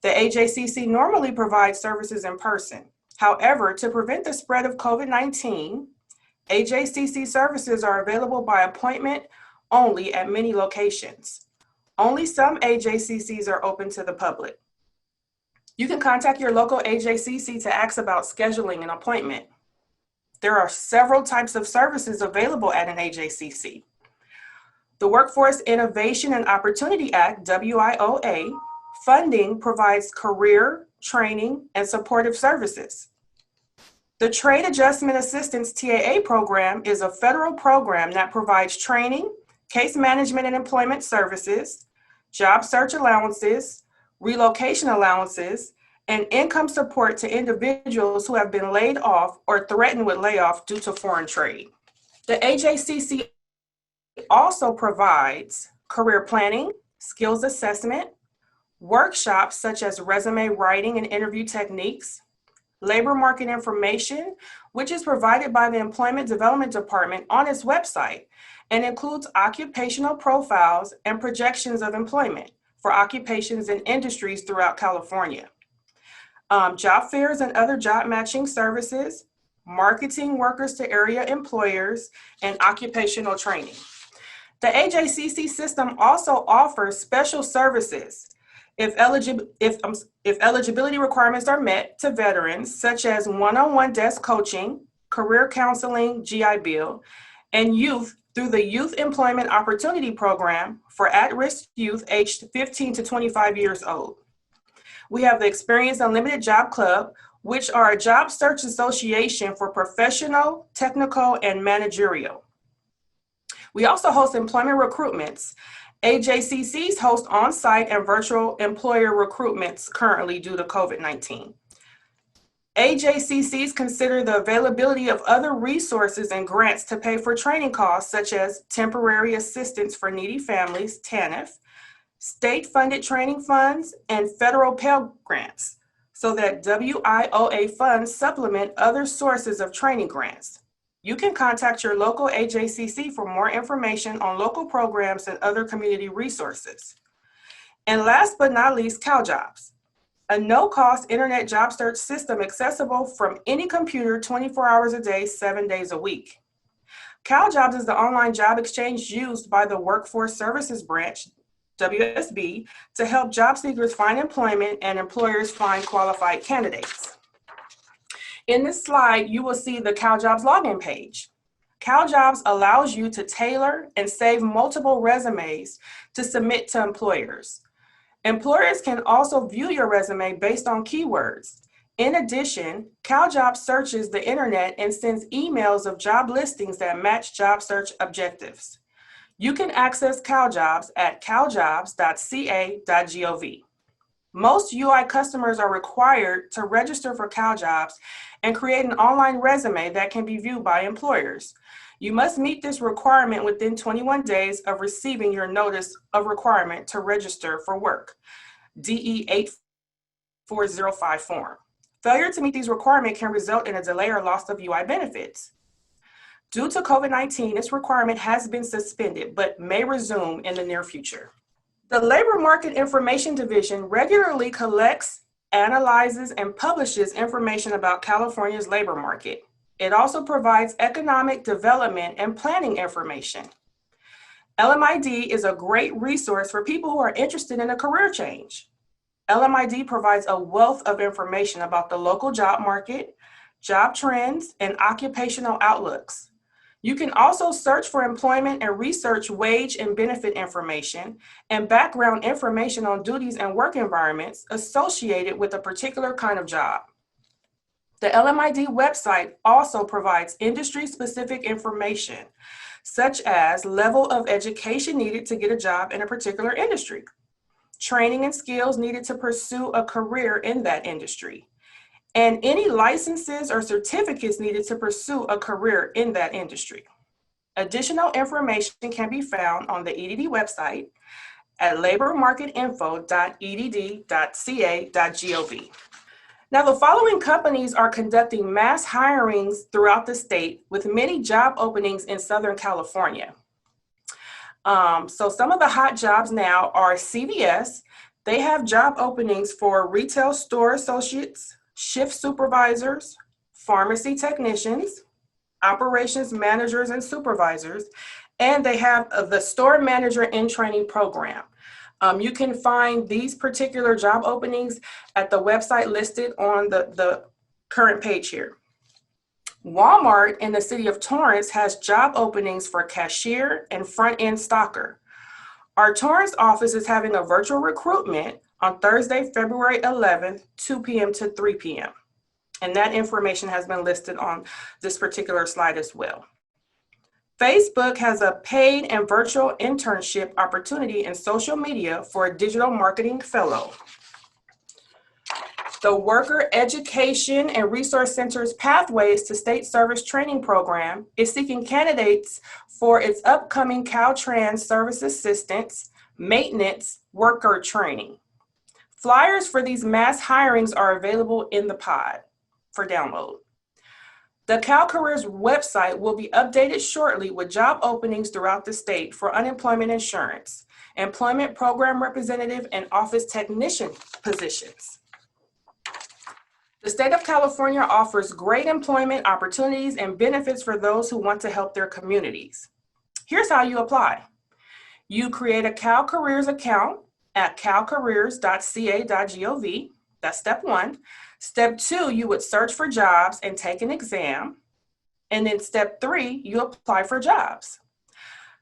The AJCC normally provides services in person. However, to prevent the spread of COVID-19, AJCC services are available by appointment only at many locations. Only some AJCCs are open to the public. You can contact your local AJCC to ask about scheduling an appointment. There are several types of services available at an AJCC. The Workforce Innovation and Opportunity Act, WIOA, funding provides career, training, and supportive services. The Trade Adjustment Assistance TAA program is a federal program that provides training, case management and employment services, job search allowances, relocation allowances, and income support to individuals who have been laid off or threatened with layoff due to foreign trade. The AJCC also provides career planning, skills assessment, workshops such as resume writing and interview techniques, labor market information, which is provided by the Employment Development Department on its website, and includes occupational profiles and projections of employment for occupations and industries throughout California. Job fairs and other job matching services, marketing workers to area employers, and occupational training. The AJCC system also offers special services if eligibility requirements are met to veterans, such as one-on-one desk coaching, career counseling, GI Bill, and youth through the Youth Employment Opportunity Program for at-risk youth aged 15 to 25 years old. We have the Experience Unlimited Job Club, which are a job search association for professional, technical, and managerial. We also host employment recruitments. AJCCs host on-site and virtual employer recruitments currently due to COVID-19. AJCCs consider the availability of other resources and grants to pay for training costs, such as Temporary Assistance for Needy Families, TANF, state-funded training funds, and federal Pell Grants, so that WIOA funds supplement other sources of training grants. You can contact your local AJCC for more information on local programs and other community resources. And last but not least, CalJobs, a no-cost internet job search system accessible from any computer 24 hours a day, 7 days a week. CalJobs is the online job exchange used by the Workforce Services Branch, WSB, to help job seekers find employment and employers find qualified candidates. In this slide, you will see the CalJobs login page. CalJobs allows you to tailor and save multiple resumes to submit to employers. Employers can also view your resume based on keywords. In addition, CalJobs searches the internet and sends emails of job listings that match job search objectives. You can access CalJobs at caljobs.ca.gov. Most UI customers are required to register for CalJobs and create an online resume that can be viewed by employers. You must meet this requirement within 21 days of receiving your notice of requirement to register for work, DE 8405 form. Failure to meet these requirements can result in a delay or loss of UI benefits. Due to COVID-19, this requirement has been suspended, but may resume in the near future. The Labor Market Information Division regularly collects, analyzes, and publishes information about California's labor market. It also provides economic development and planning information. LMID is a great resource for people who are interested in a career change. LMID provides a wealth of information about the local job market, job trends, and occupational outlooks. You can also search for employment and research wage and benefit information and background information on duties and work environments associated with a particular kind of job. The LMID website also provides industry-specific information, such as level of education needed to get a job in a particular industry, training and skills needed to pursue a career in that industry, and any licenses or certificates needed to pursue a career in that industry. Additional information can be found on the EDD website at labormarketinfo.edd.ca.gov. Now, the following companies are conducting mass hirings throughout the state with many job openings in Southern California. So some of the hot jobs now are CVS. They have job openings for retail store associates, shift supervisors, pharmacy technicians, operations managers and supervisors, and they have the store manager in training program. You can find these particular job openings at the website listed on the current page here. Walmart in the city of Torrance has job openings for cashier and front-end stocker. Our Torrance office is having a virtual recruitment on Thursday, February 11th, 2 p.m. to 3 p.m. And that information has been listed on this particular slide as well. Facebook has a paid and virtual internship opportunity in social media for a digital marketing fellow. The Worker Education and Resource Center's Pathways to State Service Training Program is seeking candidates for its upcoming Caltrans Service Assistance Maintenance Worker Training. Flyers for these mass hirings are available in the pod for download. The CalCareers website will be updated shortly with job openings throughout the state for unemployment insurance, employment program representative, and office technician positions. The state of California offers great employment opportunities and benefits for those who want to help their communities. Here's how you apply. You create a CalCareers account at calcareers.ca.gov. That's step one. Step two, you would search for jobs and take an exam. And then step three, you apply for jobs.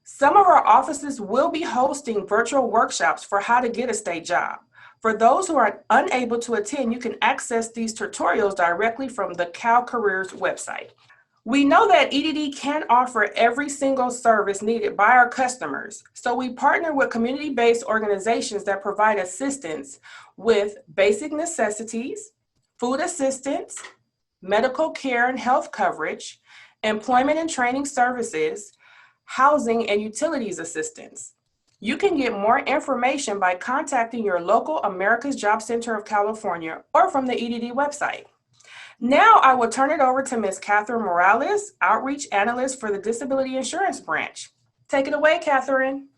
Some of our offices will be hosting virtual workshops for how to get a state job. For those who are unable to attend, you can access these tutorials directly from the CalCareers website. We know that EDD can't offer every single service needed by our customers, so we partner with community-based organizations that provide assistance with basic necessities, food assistance, medical care and health coverage, employment and training services, housing and utilities assistance. You can get more information by contacting your local America's Job Center of California or from the EDD website. Now I will turn it over to Ms. Catherine Morales, Outreach Analyst for the Disability Insurance Branch. Take it away, Catherine.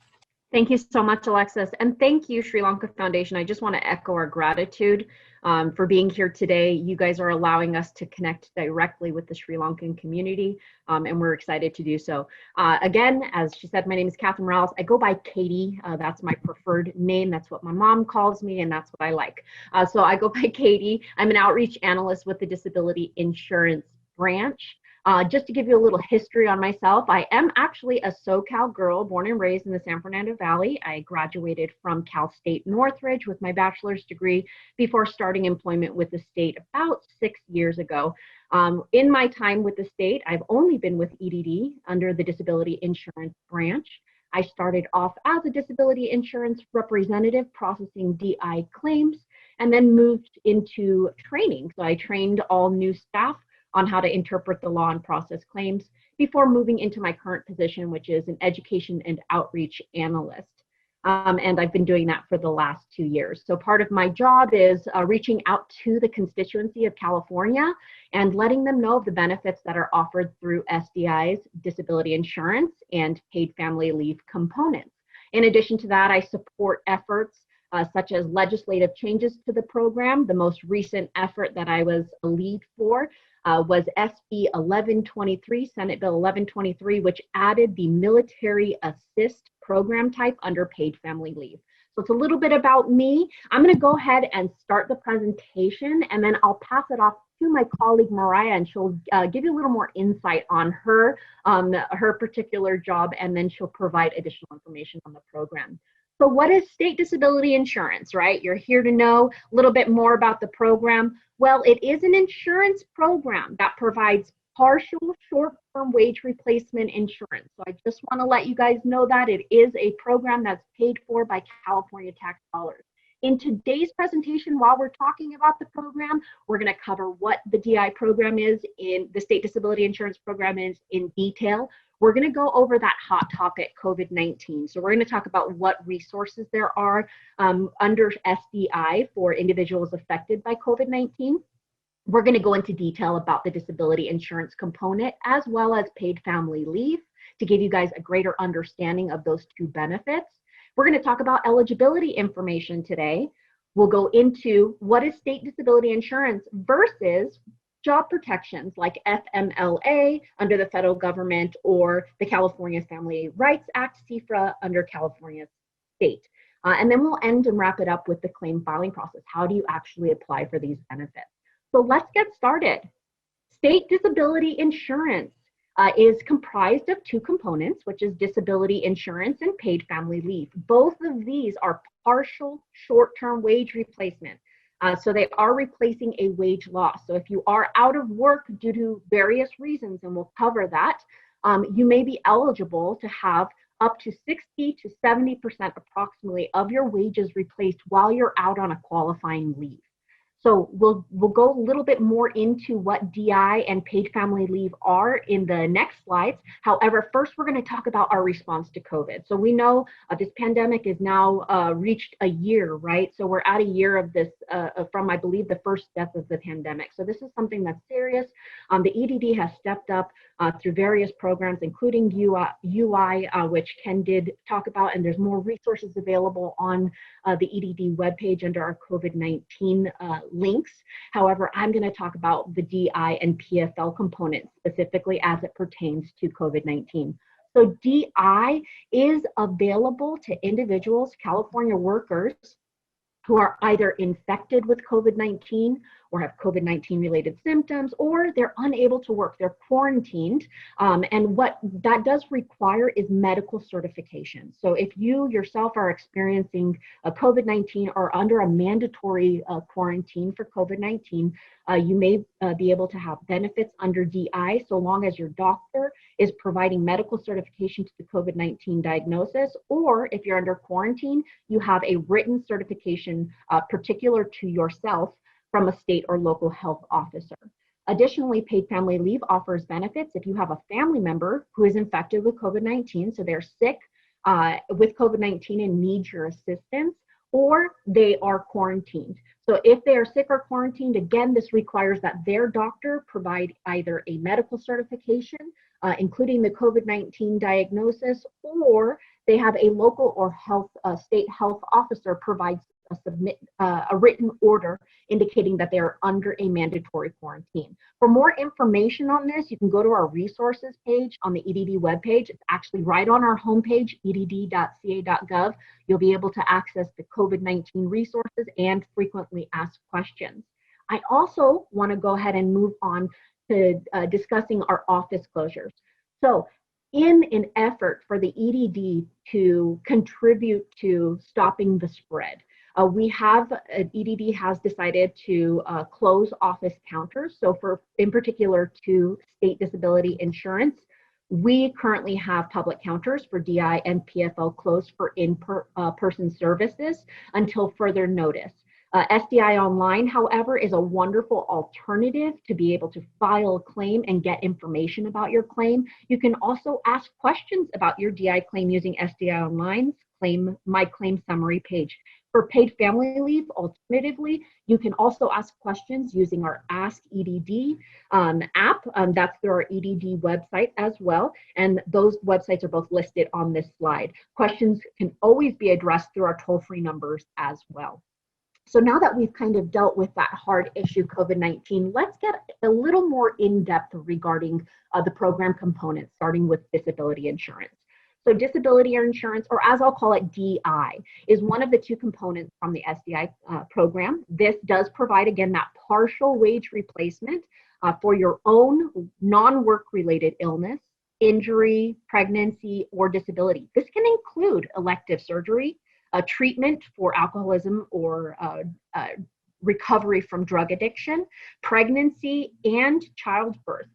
Thank you so much, Alexis. And thank you, Sri Lanka Foundation. I just want to echo our gratitude for being here today. You guys are allowing us to connect directly with the Sri Lankan community, and we're excited to do so. Again, as she said, my name is Catherine Morales. I go by Katie. That's my preferred name. That's what my mom calls me, and that's what I like. So I go by Katie. I'm an outreach analyst with the Disability Insurance Branch. Just to give you a little history on myself, I am actually a SoCal girl born and raised in the San Fernando Valley. I graduated from Cal State Northridge with my bachelor's degree before starting employment with the state about 6 years ago. In my time with the state, I've only been with EDD under the Disability Insurance Branch. I started off as a disability insurance representative processing DI claims and then moved into training. So I trained all new staff on how to interpret the law and process claims before moving into my current position, which is an education and outreach analyst. And I've been doing that for the last 2 years. So part of my job is reaching out to the constituency of California and letting them know of the benefits that are offered through SDI's disability insurance and paid family leave components. In addition to that, I support efforts such as legislative changes to the program. The most recent effort that I was a lead for was SB 1123, Senate Bill 1123, which added the military assist program type under paid family leave. So it's a little bit about me. I'm going to go ahead and start the presentation, and then I'll pass it off to my colleague Mariah, and she'll give you a little more insight on her particular job, and then she'll provide additional information on the program. So what is state disability insurance, right? You're here to know a little bit more about the program. Well, it is an insurance program that provides partial short-term wage replacement insurance. So I just want to let you guys know that it is a program that's paid for by California tax dollars. In today's presentation, while we're talking about the program, we're going to cover what the DI program is, in the state disability insurance program is in detail. We're going to go over that hot topic, COVID-19. So we're going to talk about what resources there are under SDI for individuals affected by COVID-19. We're going to go into detail about the disability insurance component as well as paid family leave to give you guys a greater understanding of those two benefits. We're going to talk about eligibility information today. We'll go into what is state disability insurance versus job protections like FMLA under the federal government or the California Family Rights Act, CFRA, under California state. And then we'll end and wrap it up with the claim filing process. How do you actually apply for these benefits? So let's get started. State disability insurance is comprised of two components, which is disability insurance and paid family leave. Both of these are partial short-term wage replacement. So they are replacing a wage loss. So if you are out of work due to various reasons, and we'll cover that, you may be eligible to have up to 60 to 70% approximately of your wages replaced while you're out on a qualifying leave. So we'll go a little bit more into what DI and paid family leave are in the next slides. However, first we're going to talk about our response to COVID. So we know this pandemic is now reached a year, right? So we're at a year of this from, I believe, the first death of the pandemic. So this is something that's serious. The EDD has stepped up through various programs, including UI, which Ken did talk about, and there's more resources available on the EDD webpage under our COVID-19 links. However, I'm going to talk about the DI and PFL components specifically as it pertains to COVID-19. So DI is available to individuals, California workers, who are either infected with COVID-19 or have COVID-19 related symptoms, or they're unable to work, they're quarantined. And what that does require is medical certification. So if you yourself are experiencing a COVID-19 or under a mandatory quarantine for COVID-19, you may be able to have benefits under DI so long as your doctor is providing medical certification to the COVID-19 diagnosis, or if you're under quarantine, you have a written certification particular to yourself from a state or local health officer. Additionally, paid family leave offers benefits if you have a family member who is infected with COVID-19, so they're sick with COVID-19 and need your assistance, or they are quarantined. So if they are sick or quarantined, again, this requires that their doctor provide either a medical certification, including the COVID-19 diagnosis, or they have a local or state health officer provide a written order indicating that they are under a mandatory quarantine. For more information on this, you can go to our resources page on the EDD webpage. It's actually right on our homepage, edd.ca.gov. You'll be able to access the COVID-19 resources and frequently asked questions. I also want to go ahead and move on to discussing our office closures. So in an effort for the EDD to contribute to stopping the spread, EDD has decided to close office counters. So in particular to state disability insurance, we currently have public counters for DI and PFO closed for in-person services until further notice. SDI Online, however, is a wonderful alternative to be able to file a claim and get information about your claim. You can also ask questions about your DI claim using SDI Online's My Claim Summary page. For paid family leave, alternatively, you can also ask questions using our Ask EDD app. That's through our EDD website as well. And those websites are both listed on this slide. Questions can always be addressed through our toll-free numbers as well. So now that we've kind of dealt with that hard issue, COVID-19, let's get a little more in-depth regarding the program components, starting with disability insurance. So disability insurance, or as I'll call it, DI, is one of the two components from the SDI program. This does provide, again, that partial wage replacement for your own non-work related illness, injury, pregnancy, or disability. This can include elective surgery, treatment for alcoholism or recovery from drug addiction, pregnancy, and childbirth.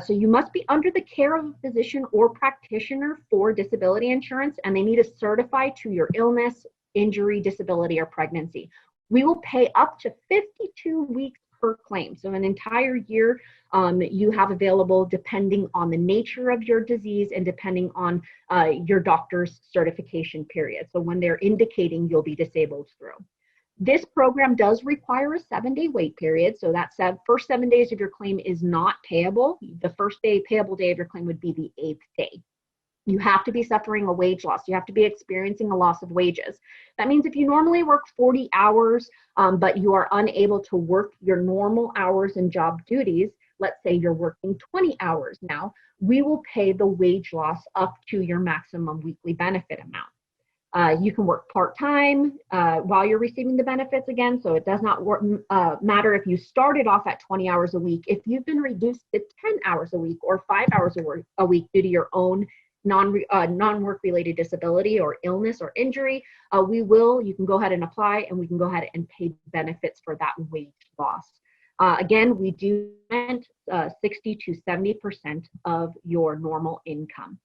So you must be under the care of a physician or practitioner for disability insurance, and they need to certify to your illness, injury, disability, or pregnancy. We will pay up to 52 weeks per claim. So an entire year you have available depending on the nature of your disease and depending on your doctor's certification period. So when they're indicating you'll be disabled through. This program does require a 7-day wait period. So that first 7 days of your claim is not payable. The first payable day of your claim would be the 8th day. You have to be suffering a wage loss. You have to be experiencing a loss of wages. That means if you normally work 40 hours, but you are unable to work your normal hours and job duties, let's say you're working 20 hours now, we will pay the wage loss up to your maximum weekly benefit amount. You can work part-time while you're receiving the benefits again, so it does not matter if you started off at 20 hours a week. If you've been reduced to 10 hours a week or 5 hours a week due to your own non-work related disability or illness or injury, you can go ahead and apply and we can go ahead and pay benefits for that wage loss. Again, we do 60 to 70% of your normal income.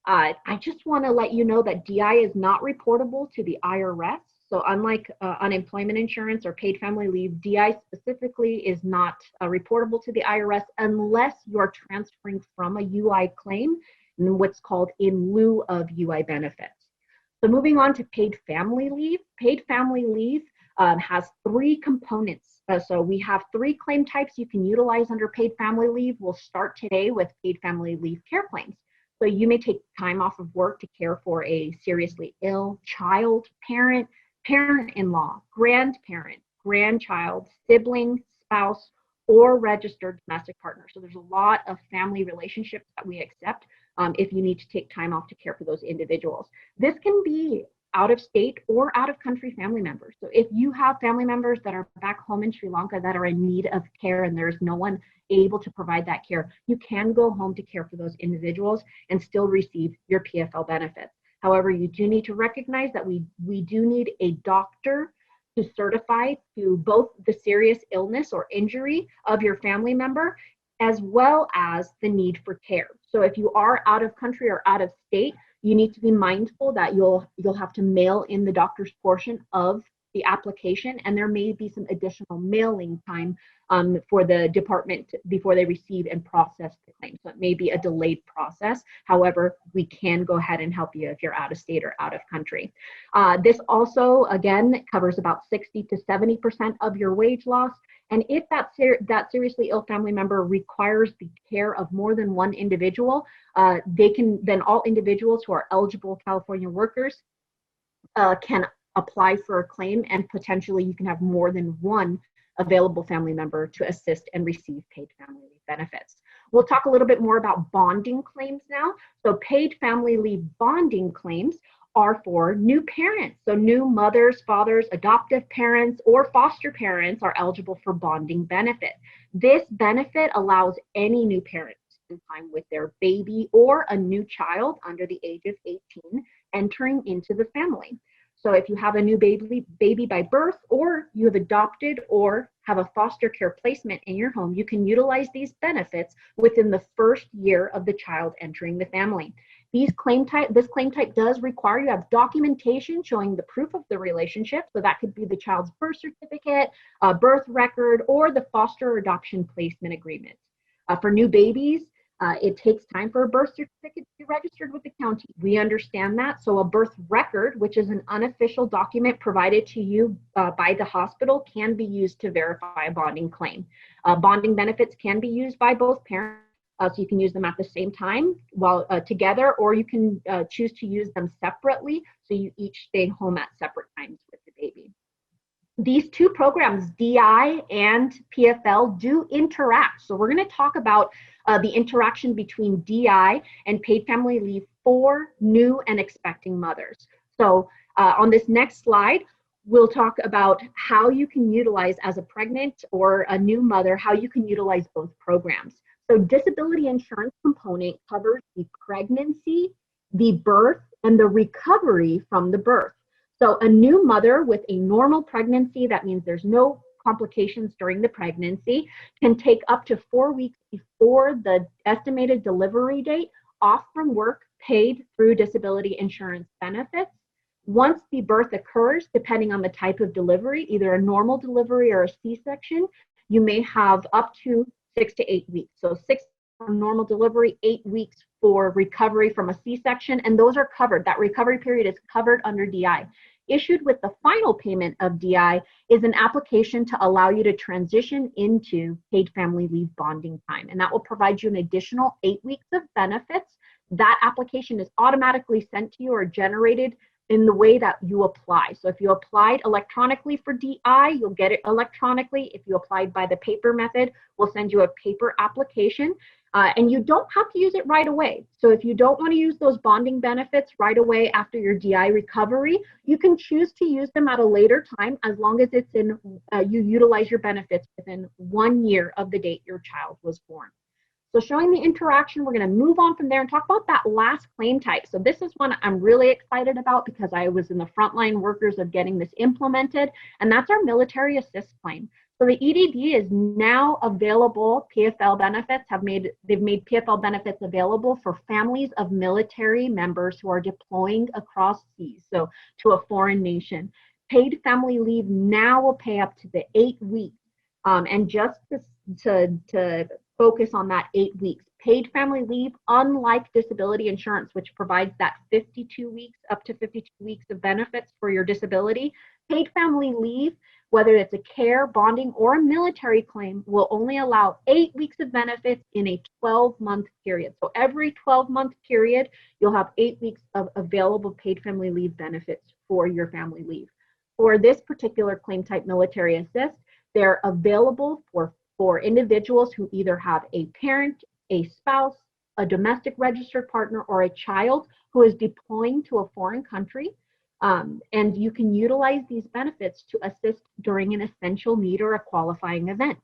I just want to let you know that DI is not reportable to the IRS. So unlike unemployment insurance or paid family leave, DI specifically is not reportable to the IRS unless you're transferring from a UI claim in what's called in lieu of UI benefits. So moving on to paid family leave. Paid family leave has 3 components. So we have 3 claim types you can utilize under paid family leave. We'll start today with paid family leave care claims. So you may take time off of work to care for a seriously ill child, parent, parent-in-law, grandparent, grandchild, sibling, spouse, or registered domestic partner. So there's a lot of family relationships that we accept if you need to take time off to care for those individuals. This can be out of state or out of country family members. So if you have family members that are back home in Sri Lanka that are in need of care and there's no one able to provide that care, you can go home to care for those individuals and still receive your PFL benefits. However, you do need to recognize that we do need a doctor to certify to both the serious illness or injury of your family member as well as the need for care. So if you are out of country or out of state, you need to be mindful that you'll have to mail in the doctor's portion of the application, and there may be some additional mailing time for the department before they receive and process the claim. So it may be a delayed process. However, we can go ahead and help you if you're out of state or out of country. This also, again, covers about 60 to 70% of your wage loss. And if that seriously ill family member requires the care of more than one individual, then all individuals who are eligible California workers can apply for a claim, and potentially you can have more than one available family member to assist and receive paid family leave benefits. We'll talk a little bit more about bonding claims now. So paid family leave bonding claims are for new parents. So new mothers, fathers, adoptive parents, or foster parents are eligible for bonding benefit. This benefit allows any new parent to spend time with their baby or a new child under the age of 18 entering into the family. So if you have a new baby by birth, or you have adopted or have a foster care placement in your home, you can utilize these benefits within the first year of the child entering the family. This claim type does require you have documentation showing the proof of the relationship. So that could be the child's birth certificate, birth record, or the foster or adoption placement agreement. For new babies, it takes time for a birth certificate to be registered with the county. We understand that. So a birth record, which is an unofficial document provided to you by the hospital, can be used to verify a bonding claim. Bonding benefits can be used by both parents. So you can use them at the same time while together, or you can choose to use them separately. So you each stay home at separate times with the baby. These two programs, DI and PFL, do interact. So we're going to talk about the interaction between DI and paid family leave for new and expecting mothers. So on this next slide, we'll talk about how you can utilize, as a pregnant or a new mother, how you can utilize both programs. So disability insurance component covers the pregnancy, the birth, and the recovery from the birth. So a new mother with a normal pregnancy, that means there's no complications during the pregnancy, can take up to 4 weeks before the estimated delivery date off from work, paid through disability insurance benefits. Once the birth occurs, depending on the type of delivery, either a normal delivery or a C-section, you may have up to 6 to 8 weeks. So 6 for normal delivery, 8 weeks for recovery from a C-section, and those are covered. That recovery period is covered under DI. Issued with the final payment of DI is an application to allow you to transition into paid family leave bonding time, and that will provide you an additional 8 weeks of benefits. That application is automatically sent to you or generated in the way that you apply. So if you applied electronically for DI, you'll get it electronically. If you applied by the paper method, we'll send you a paper application. And you don't have to use it right away. So if you don't want to use those bonding benefits right away after your DI recovery, you can choose to use them at a later time, as long as it's in you utilize your benefits within 1 year of the date your child was born. So showing the interaction, we're going to move on from there and talk about that last claim type. So this is one I'm really excited about because I was in the frontline workers of getting this implemented, and that's our military assist claim. So the EDD is now available. PFL benefits they've made PFL benefits available for families of military members who are deploying across seas, so to a foreign nation. Paid family leave now will pay up to the 8 weeks. And just to focus on that 8 weeks, paid family leave, unlike disability insurance, which provides that 52 weeks, up to 52 weeks of benefits for your disability, paid family leave, whether it's a care, bonding, or a military claim, will only allow 8 weeks of benefits in a 12-month period. So every 12-month period, you'll have 8 weeks of available paid family leave benefits for your family leave. For this particular claim type, military assist, they're available for individuals who either have a parent, a spouse, a domestic registered partner, or a child who is deploying to a foreign country. And you can utilize these benefits to assist during an essential need or a qualifying event.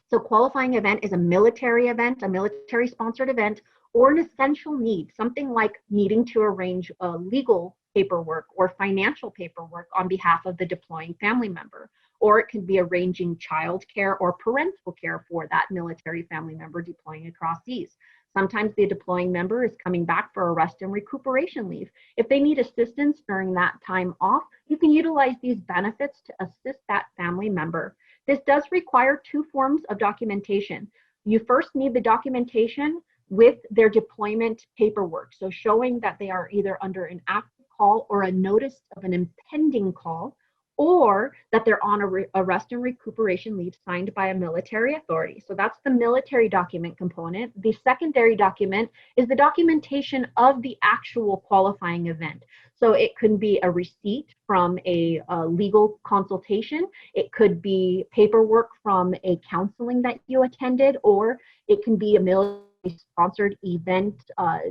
So qualifying event is a military event, a military sponsored event, or an essential need, something like needing to arrange legal paperwork or financial paperwork on behalf of the deploying family member. Or it can be arranging child care or parental care for that military family member deploying across seas. Sometimes the deploying member is coming back for a rest and recuperation leave. If they need assistance during that time off, you can utilize these benefits to assist that family member. This does require two forms of documentation. You first need the documentation with their deployment paperwork, so showing that they are either under an active call or a notice of an impending call, or that they're on a rest and recuperation leave signed by a military authority. So that's the military document component. The secondary document is the documentation of the actual qualifying event. So it could be a receipt from a legal consultation. It could be paperwork from a counseling that you attended, or it can be a military-sponsored event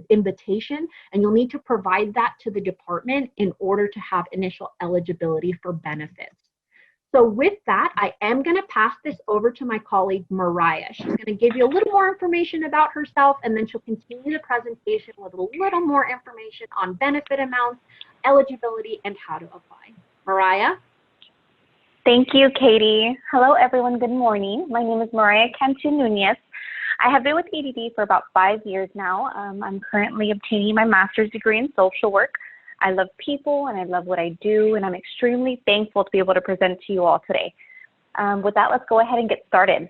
invitation, and you'll need to provide that to the department in order to have initial eligibility for benefits. So with that, I am going to pass this over to my colleague, Mariah. She's going to give you a little more information about herself, and then she'll continue the presentation with a little more information on benefit amounts, eligibility, and how to apply. Mariah? Thank you, Katie. Hello, everyone. Good morning. My name is Mariah Cantu Nunez. I have been with EDD for about 5 years now. I'm currently obtaining my master's degree in social work. I love people and I love what I do, and I'm extremely thankful to be able to present to you all today. With that, let's go ahead and get started.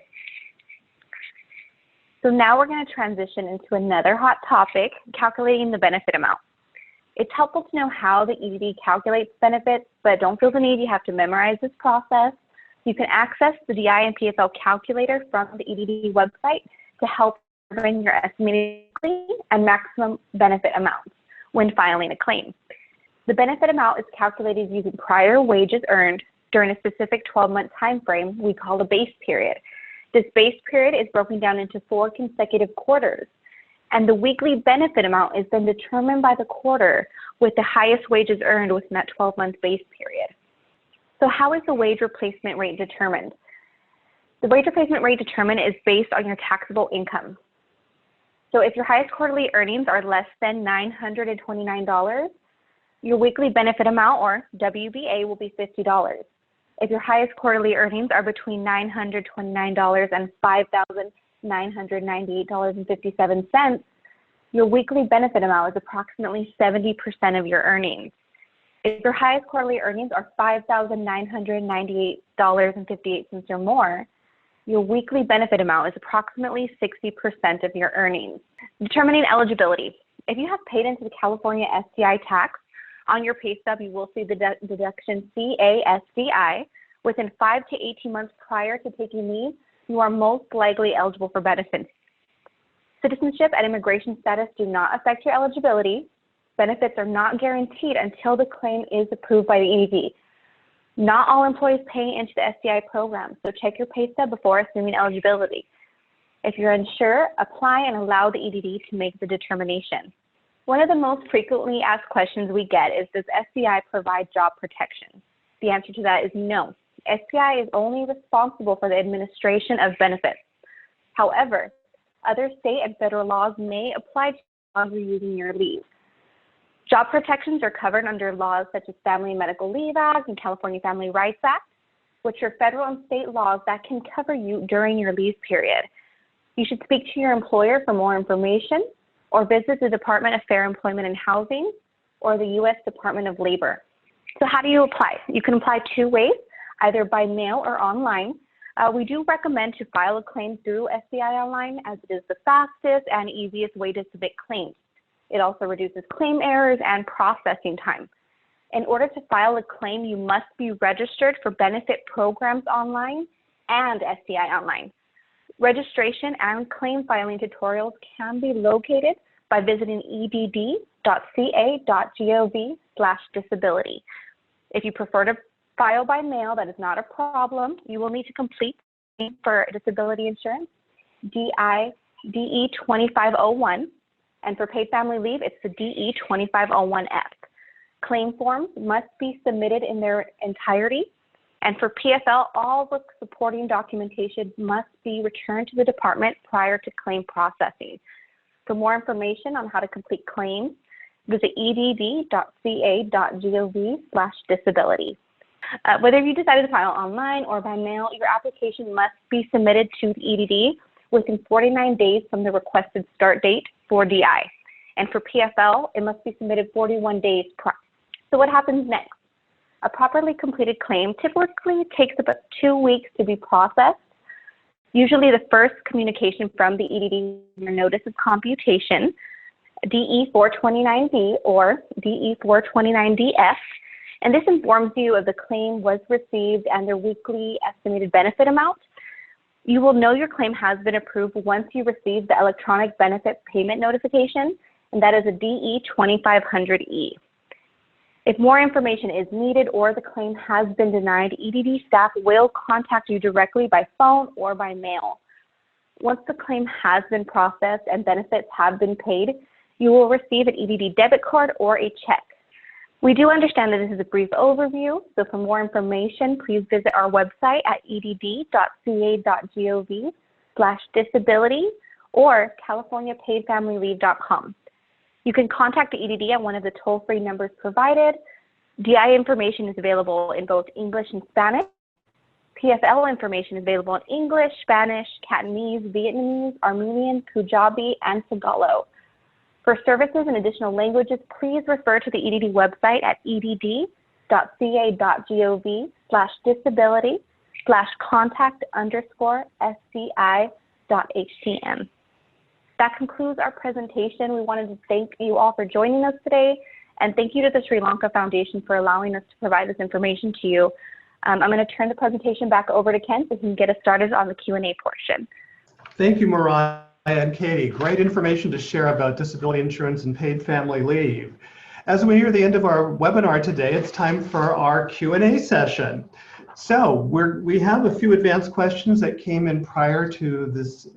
So now we're going to transition into another hot topic, calculating the benefit amount. It's helpful to know how the EDD calculates benefits, but don't feel the need you have to memorize this process. You can access the DI and PFL calculator from the EDD website to help determine your estimated and maximum benefit amounts when filing a claim. The benefit amount is calculated using prior wages earned during a specific 12-month time frame we call a base period. This base period is broken down into 4 consecutive quarters, and the weekly benefit amount is then determined by the quarter with the highest wages earned within that 12-month base period. So how is the wage replacement rate determined? The wage replacement rate determined is based on your taxable income. So if your highest quarterly earnings are less than $929, your weekly benefit amount, or WBA, will be $50. If your highest quarterly earnings are between $929 and $5,998.57, your weekly benefit amount is approximately 70% of your earnings. If your highest quarterly earnings are $5,998.58 or more, your weekly benefit amount is approximately 60% of your earnings. Determining eligibility. If you have paid into the California STI tax, on your pay stub you will see the deduction CASDI. Within 5 to 18 months prior to taking leave, you are most likely eligible for benefits. Citizenship and immigration status do not affect your eligibility. Benefits are not guaranteed until the claim is approved by the EDD. Not all employees pay into the STI program, so check your pay stub before assuming eligibility. If you're unsure, apply and allow the EDD to make the determination. One of the most frequently asked questions we get is, does STI provide job protection? The answer to that is no. STI is only responsible for the administration of benefits. However, other state and federal laws may apply to you while you're using your leave. Job protections are covered under laws such as Family and Medical Leave Act and California Family Rights Act, which are federal and state laws that can cover you during your leave period. You should speak to your employer for more information, or visit the Department of Fair Employment and Housing or the U.S. Department of Labor. So how do you apply? You can apply 2 ways, either by mail or online. We do recommend to file a claim through STI Online, as it is the fastest and easiest way to submit claims. It also reduces claim errors and processing time. In order to file a claim, you must be registered for benefit programs online and STI Online. Registration and claim filing tutorials can be located by visiting edd.ca.gov/disability. If you prefer to file by mail, that is not a problem. You will need to complete for disability insurance, DE 2501, and for paid family leave, it's the DE 2501F. Claim forms must be submitted in their entirety. And for PFL, all the supporting documentation must be returned to the department prior to claim processing. For more information on how to complete claims, visit edd.ca.gov/disability. Whether you decided to file online or by mail, your application must be submitted to the EDD within 49 days from the requested start date for DI. And for PFL, it must be submitted 41 days prior. So what happens next? A properly completed claim typically takes about 2 weeks to be processed. Usually the first communication from the EDD is your notice of computation, DE 429D or DE 429DF, and this informs you of the claim was received and their weekly estimated benefit amount. You will know your claim has been approved once you receive the electronic benefit payment notification, and that is a DE 2500E. If more information is needed or the claim has been denied, EDD staff will contact you directly by phone or by mail. Once the claim has been processed and benefits have been paid, you will receive an EDD debit card or a check. We do understand that this is a brief overview, so for more information, please visit our website at edd.ca.gov/disability or californiapaidfamilyleave.com. You can contact the EDD at one of the toll-free numbers provided. DI information is available in both English and Spanish. PFL information is available in English, Spanish, Cantonese, Vietnamese, Armenian, Punjabi, and Tagalog. For services in additional languages, please refer to the EDD website at edd.ca.gov/disability/contact_SCI.htm. That concludes our presentation. We wanted to thank you all for joining us today, and thank you to the Sri Lanka Foundation for allowing us to provide this information to you. I'm going to turn the presentation back over to Ken so he can get us started on the Q&A portion. Thank you, Mariah and Katie. Great information to share about disability insurance and paid family leave. As we near the end of our webinar today, it's time for our Q&A session. So we have a few advanced questions that came in prior to this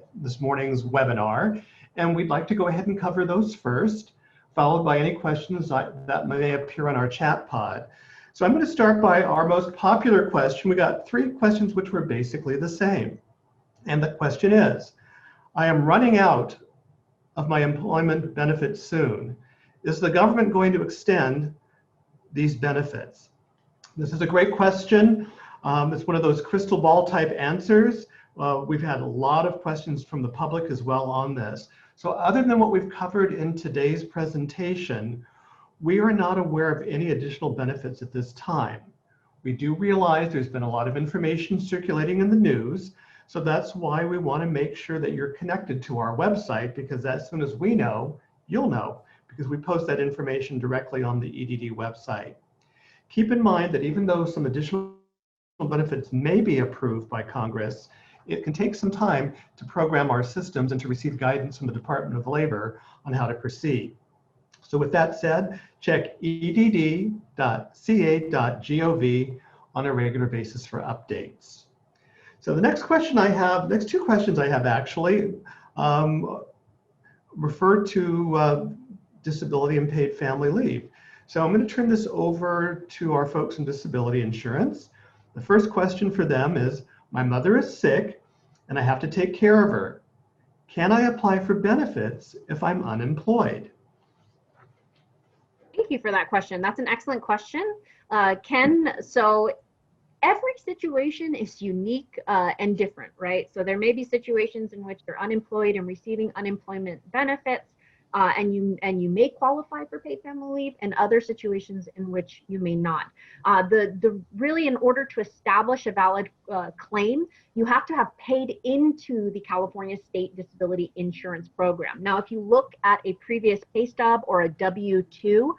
morning's webinar, and we'd like to go ahead and cover those first, followed by any questions that may appear on our chat pod. So I'm going to start by our most popular question. We got 3 questions which were basically the same. And the question is, I am running out of my employment benefits soon. Is the government going to extend these benefits? This is a great question. It's one of those crystal ball type answers. We've had a lot of questions from the public as well on this. So other than what we've covered in today's presentation, we are not aware of any additional benefits at this time. We do realize there's been a lot of information circulating in the news, so that's why we want to make sure that you're connected to our website, because as soon as we know, you'll know, because we post that information directly on the EDD website. Keep in mind that even though some additional benefits may be approved by Congress, it can take some time to program our systems and to receive guidance from the Department of Labor on how to proceed. So with that said, check edd.ca.gov on a regular basis for updates. So the next question I have, next 2 questions I have actually refer to disability and paid family leave. So I'm going to turn this over to our folks in disability insurance. The first question for them is, my mother is sick and I have to take care of her. Can I apply for benefits if I'm unemployed? Thank you for that question. That's an excellent question, Ken. So every situation is unique and different, right? So there may be situations in which you're unemployed and receiving unemployment benefits, and you may qualify for paid family leave, and other situations in which you may not. Really, in order to establish a valid claim, you have to have paid into the California State Disability Insurance Program. Now, if you look at a previous pay stub or a W-2,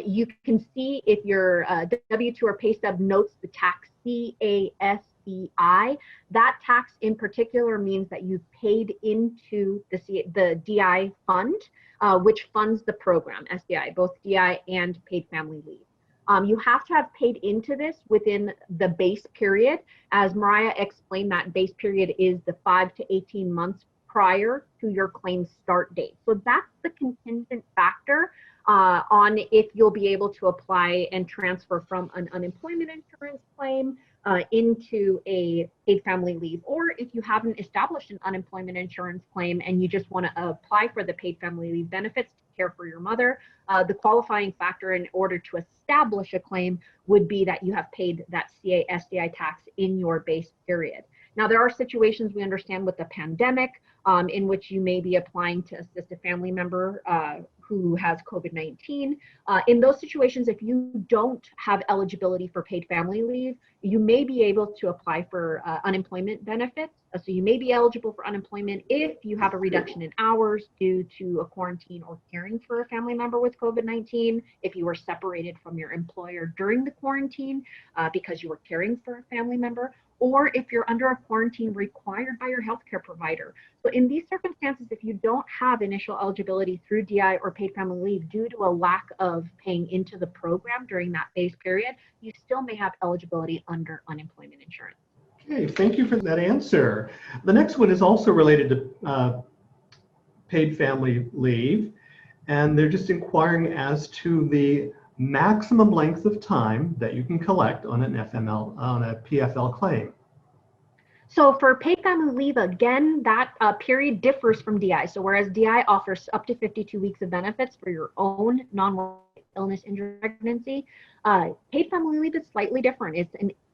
you can see if your W-2 or pay stub notes the tax CASCI. That tax in particular means that you've paid into the DI fund, which funds the program, SDI, both DI and paid family leave. You have to have paid into this within the base period. As Mariah explained, that base period is the 5 to 18 months prior to your claim start date. So that's the contingent factor on if you'll be able to apply and transfer from an unemployment insurance claim into a paid family leave, or if you haven't established an unemployment insurance claim and you just want to apply for the paid family leave benefits to care for your mother, the qualifying factor in order to establish a claim would be that you have paid that SDI tax in your base period. Now, there are situations we understand with the pandemic in which you may be applying to assist a family member who has COVID-19. In those situations, if you don't have eligibility for paid family leave, you may be able to apply for unemployment benefits. So you may be eligible for unemployment if you have a reduction in hours due to a quarantine or caring for a family member with COVID-19, if you were separated from your employer during the quarantine because you were caring for a family member, or if you're under a quarantine required by your healthcare provider. So in these circumstances, if you don't have initial eligibility through DI or paid family leave due to a lack of paying into the program during that phase period, you still may have eligibility under unemployment insurance. Okay, thank you for that answer. The next one is also related to paid family leave, and they're just inquiring as to the maximum length of time that you can collect on an PFL claim. So for paid family leave, again, that period differs from DI. So whereas DI offers up to 52 weeks of benefits for your own non-work illness, injury, pregnancy, paid family leave is slightly different.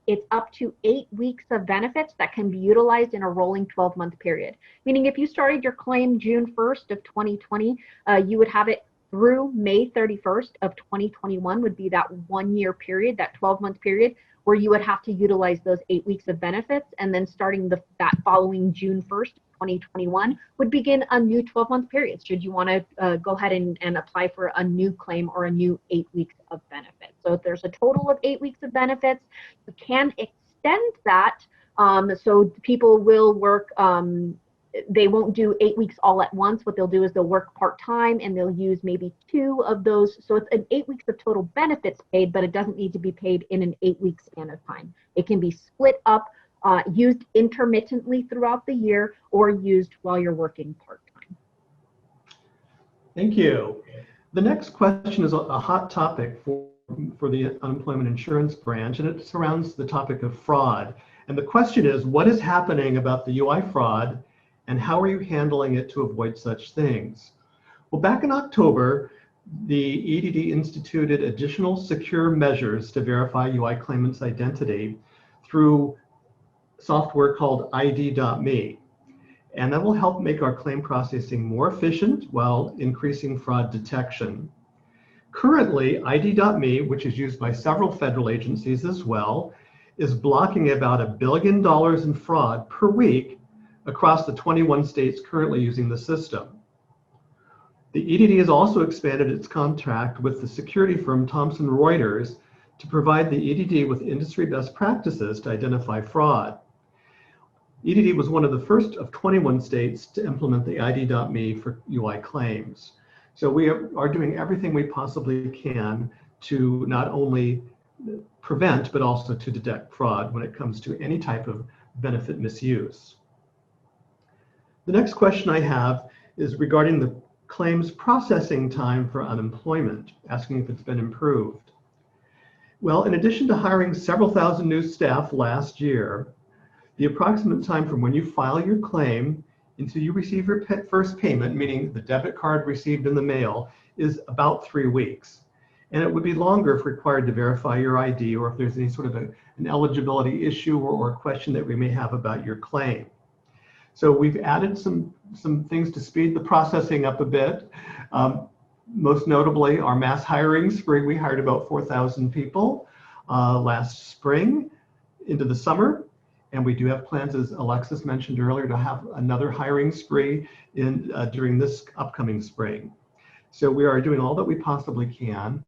It's up to 8 weeks of benefits that can be utilized in a rolling 12-month period. Meaning if you started your claim June 1st of 2020, you would have it through May 31st of 2021 would be that 1 year period, that 12-month period, where you would have to utilize those 8 weeks of benefits. And then starting that following June 1st, 2021 would begin a new 12-month period should you want to go ahead and apply for a new claim or a new 8 weeks of benefits. So if there's a total of 8 weeks of benefits, you can extend that. So people will work, they won't do 8 weeks all at once. What they'll do is they'll work part-time and they'll use maybe 2 of those. So it's an 8 weeks of total benefits paid, but it doesn't need to be paid in an 8-week span of time. It can be split up, used intermittently throughout the year, or used while you're working part-time. Thank you. The next question is a hot topic for the unemployment insurance branch, and it surrounds the topic of fraud. And the question is, what is happening about the UI fraud, and how are you handling it to avoid such things? Well, back in October, the EDD instituted additional secure measures to verify UI claimants' identity through software called ID.me. And that will help make our claim processing more efficient while increasing fraud detection. Currently, ID.me, which is used by several federal agencies as well, is blocking about $1 billion in fraud per week across the 21 states currently using the system. The EDD has also expanded its contract with the security firm Thomson Reuters to provide the EDD with industry best practices to identify fraud. EDD was one of the first of 21 states to implement the ID.me for UI claims. So we are doing everything we possibly can to not only prevent, but also to detect fraud when it comes to any type of benefit misuse. The next question I have is regarding the claims processing time for unemployment, asking if it's been improved. Well, in addition to hiring several thousand new staff last year, the approximate time from when you file your claim until you receive your first payment, meaning the debit card received in the mail, is about 3 weeks. And it would be longer if required to verify your ID or if there's any sort of an eligibility issue or a question that we may have about your claim. So we've added some things to speed the processing up a bit. Most notably, our mass hiring spree. We hired about 4,000 people last spring into the summer. And we do have plans, as Alexis mentioned earlier, to have another hiring spree during this upcoming spring. So we are doing all that we possibly can.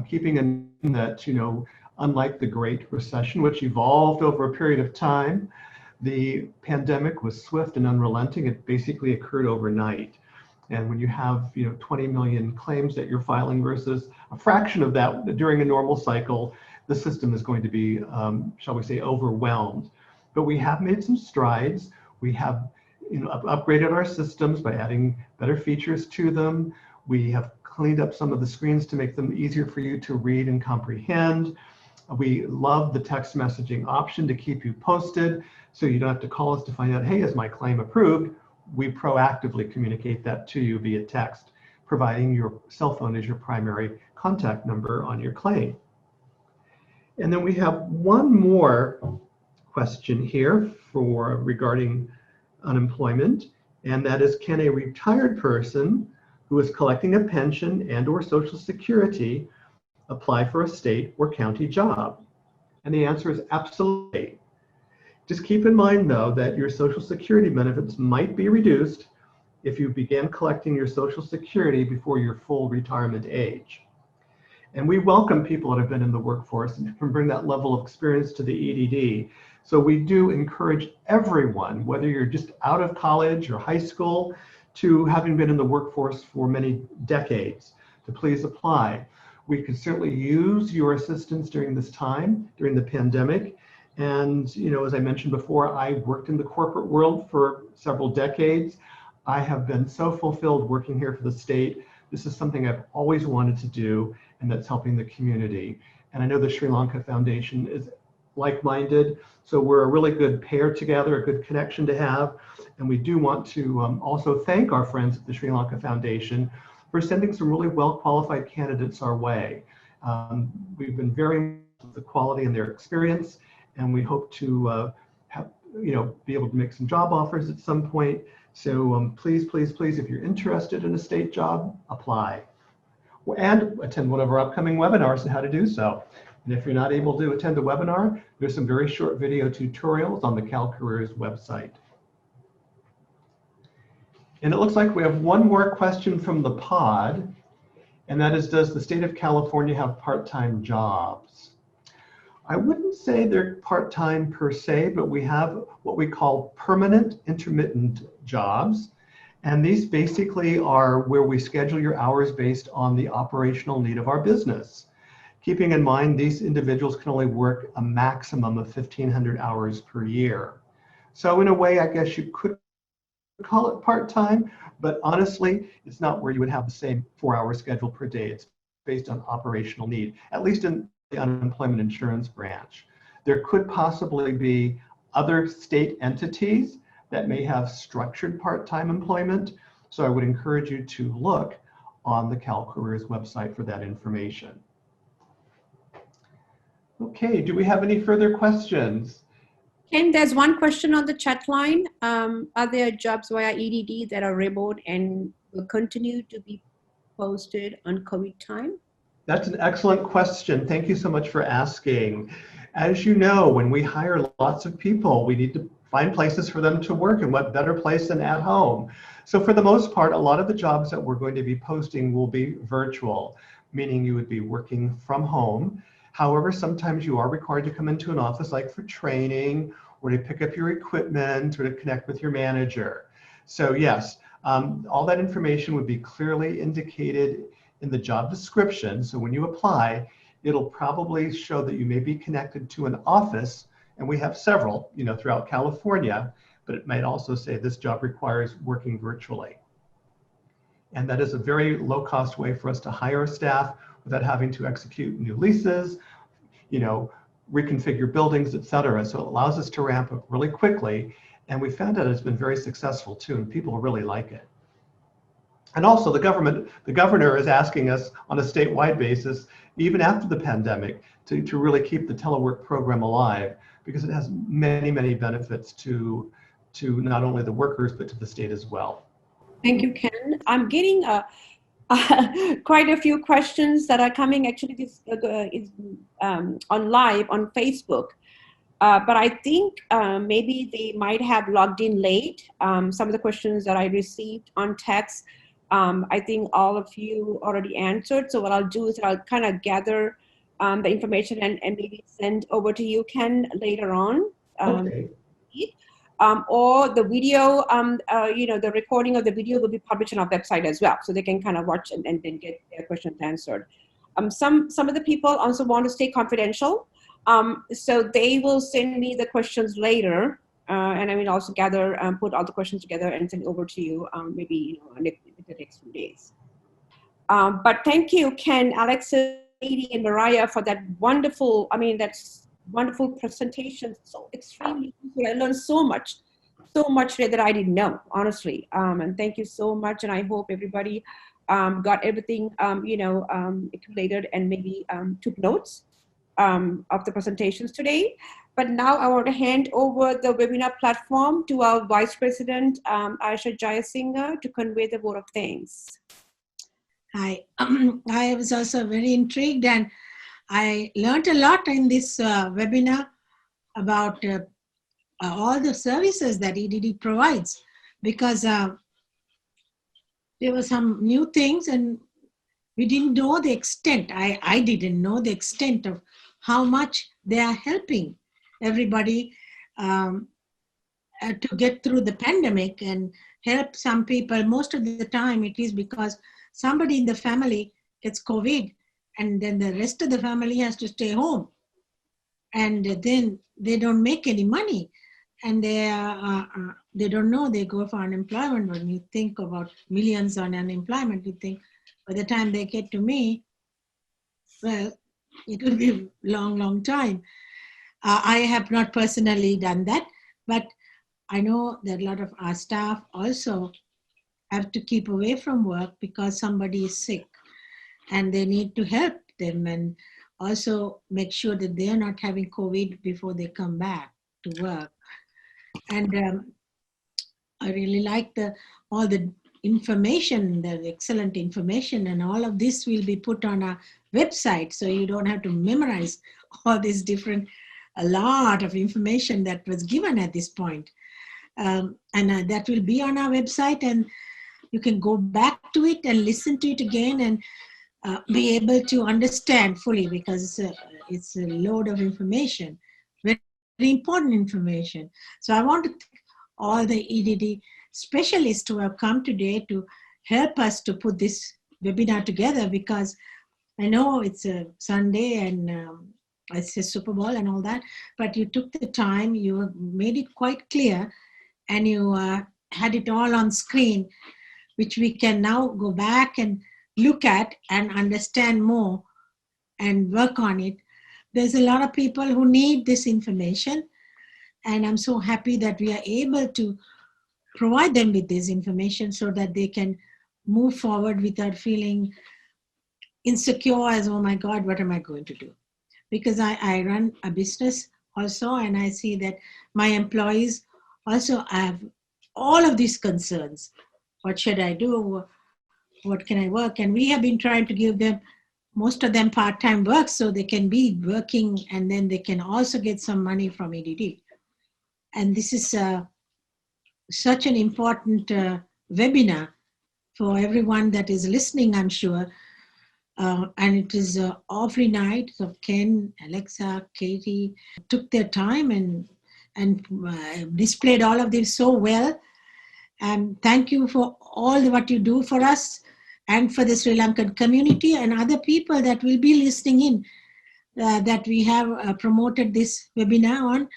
Keeping in that, unlike the Great Recession, which evolved over a period of time, the pandemic was swift and unrelenting. It basically occurred overnight. And when you have 20 million claims that you're filing versus a fraction of that during a normal cycle, the system is going to be, shall we say, overwhelmed. But we have made some strides. We have upgraded our systems by adding better features to them. We have cleaned up some of the screens to make them easier for you to read and comprehend. We love the text messaging option to keep you posted, so you don't have to call us to find out, hey, is my claim approved? We proactively communicate that to you via text, providing your cell phone as your primary contact number on your claim. And then we have one more question here regarding unemployment, and that is, can a retired person who is collecting a pension and or Social Security apply for a state or county job? And the answer is absolutely. Just keep in mind, though, that your Social Security benefits might be reduced if you began collecting your Social Security before your full retirement age. And we welcome people that have been in the workforce and can bring that level of experience to the EDD. So we do encourage everyone, whether you're just out of college or high school to having been in the workforce for many decades, to please apply. We could certainly use your assistance during this time, during the pandemic. And, you know, as I mentioned before, I worked in the corporate world for several decades. I have been so fulfilled working here for the state. This is something I've always wanted to do, and that's helping the community. And I know the Sri Lanka Foundation is like-minded, so we're a really good pair together, a good connection to have. And we do want to also thank our friends at the Sri Lanka Foundation for sending some really well-qualified candidates our way. We've been very impressed with the quality and their experience, and we hope to be able to make some job offers at some point. So please, please, please, if you're interested in a state job, apply. And attend one of our upcoming webinars on how to do so. And if you're not able to attend the webinar, there's some very short video tutorials on the CalCareers website. And it looks like we have one more question from the pod, and that is, does the state of California have part-time jobs? I wouldn't say they're part-time per se, but we have what we call permanent intermittent jobs. And these basically are where we schedule your hours based on the operational need of our business. Keeping in mind, these individuals can only work a maximum of 1,500 hours per year. So in a way, I guess you could call it part-time, but honestly, it's not where you would have the same 4-hour schedule per day. It's based on operational need, at least in the unemployment insurance branch. There could possibly be other state entities that may have structured part-time employment. So I would encourage you to look on the CalCareers website for that information. Okay, do we have any further questions? Ken, there's one question on the chat line. Are there jobs via EDD that are remote and will continue to be posted on COVID time? That's an excellent question. Thank you so much for asking. As you know, when we hire lots of people, we need to find places for them to work, and what better place than at home. So for the most part, a lot of the jobs that we're going to be posting will be virtual, meaning you would be working from home. However, sometimes you are required to come into an office, like for training or to pick up your equipment or to connect with your manager. So yes, all that information would be clearly indicated in the job description. So when you apply, it'll probably show that you may be connected to an office, and we have several, throughout California, but it might also say this job requires working virtually. And that is a very low-cost way for us to hire staff without having to execute new leases, reconfigure buildings, et cetera. So it allows us to ramp up really quickly. And we found out it's been very successful too, and people really like it. And also the governor is asking us on a statewide basis, even after the pandemic, to really keep the telework program alive, because it has many, many benefits to not only the workers, but to the state as well. Thank you, Ken. I'm getting quite a few questions that are coming. Actually, this is on live on Facebook. But I think maybe they might have logged in late. Some of the questions that I received on text, I think all of you already answered. So what I'll do is I'll kind of gather the information and maybe send over to you, Ken, later on. Okay. Or the video, the recording of the video will be published on our website as well. So they can kind of watch and then get their questions answered. Some of the people also want to stay confidential. So they will send me the questions later. And I will also gather, put all the questions together and send over to you maybe in the next few days. But thank you, Ken, Alexis, Katie, and Mariah for that wonderful, that's wonderful presentation. So extremely useful. I learned so much that I didn't know, honestly. And thank you so much. And I hope everybody got everything, accumulated and maybe took notes. of the presentations today. But now I want to hand over the webinar platform to our Vice President, Walter Jayasinghe, to convey the vote of thanks. Hi, I was also very intrigued, and I learned a lot in this webinar about all the services that EDD provides, because there were some new things and we didn't know the extent. I didn't know the extent of how much they are helping everybody to get through the pandemic and help some people. Most of the time it is because somebody in the family gets COVID and then the rest of the family has to stay home. And then they don't make any money. And they don't know, they go for unemployment. When you think about millions on unemployment, you think by the time they get to me, well, it will be a long, long time. I have not personally done that, but I know that a lot of our staff also have to keep away from work because somebody is sick and they need to help them and also make sure that they're not having COVID before they come back to work. And I really like all the information, the excellent information, and all of this will be put on our website, so you don't have to memorize all this a lot of information that was given at this point. And that will be on our website, and you can go back to it and listen to it again and be able to understand fully, because it's a load of information, very important information. So I want to thank all the EDD specialists who have come today to help us to put this webinar together, because I know it's a Sunday and it's a Super Bowl and all that, but you took the time, you made it quite clear, and you had it all on screen, which we can now go back and look at and understand more and work on it. There's a lot of people who need this information, and I'm so happy that we are able to provide them with this information so that they can move forward without feeling insecure as, oh my God, what am I going to do? Because I run a business also, and I see that my employees also have all of these concerns. What should I do? What can I work? And we have been trying to give them, most of them, part-time work so they can be working and then they can also get some money from EDD. And this is such an important webinar for everyone that is listening, I'm sure. And it is awfully nice of Ken, Alexa, Katie, took their time and displayed all of this so well. And thank you for all what you do for us and for the Sri Lankan community and other people that will be listening in, that we have promoted this webinar on.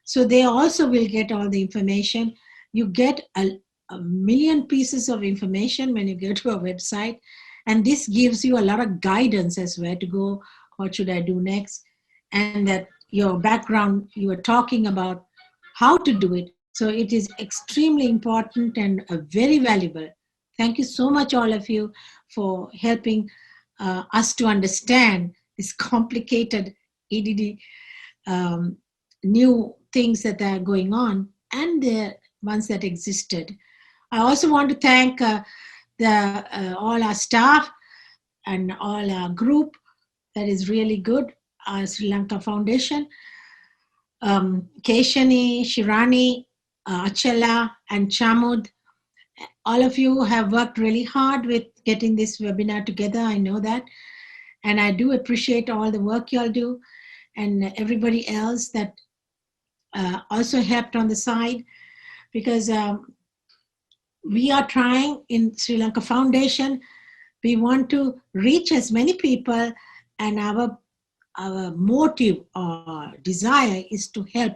So they also will get all the information. You get a million pieces of information when you go to our website. And this gives you a lot of guidance as where to go, what should I do next, and that your background, you were talking about how to do it. So it is extremely important and very valuable. Thank you so much, all of you, for helping us to understand this complicated EDD new things that are going on and the ones that existed. I also want to thank all our staff and all our group that is really good, our Sri Lanka Foundation, Keshani, Shirani, Achala, and Chamud. All of you have worked really hard with getting this webinar together, I know that. And I do appreciate all the work y'all do, and everybody else that also helped on the side, because we are trying in Sri Lanka Foundation, we want to reach as many people, and our motive or desire is to help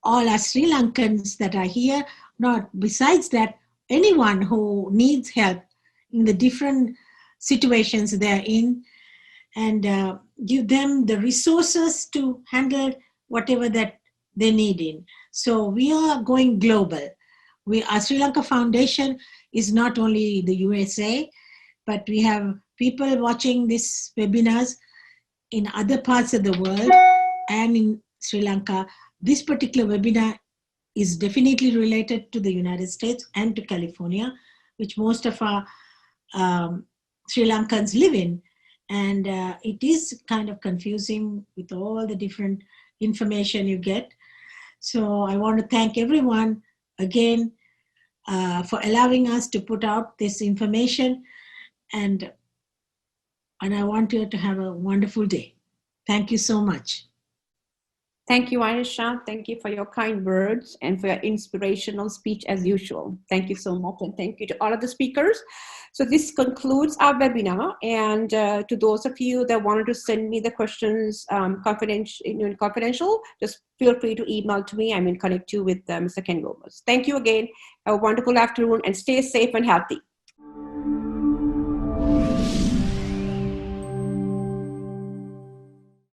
all our Sri Lankans that are here. Not besides that, anyone who needs help in the different situations they're in, and give them the resources to handle whatever that they need in. So we are going global. Our Sri Lanka Foundation is not only the USA, but we have people watching these webinars in other parts of the world and in Sri Lanka, this particular webinar is definitely related to the United States and to California, which most of our Sri Lankans live in. And it is kind of confusing with all the different information you get. So I want to thank everyone again for allowing us to put out this information. And I want you to have a wonderful day. Thank you so much. Thank you, Aisha. Thank you for your kind words and for your inspirational speech as usual. Thank you so much, and thank you to all of the speakers. So this concludes our webinar, and to those of you that wanted to send me the questions confidential, just feel free to email to me. I'm in connect you with Mr. Ken Gomez. Thank you again. Have a wonderful afternoon, and stay safe and healthy.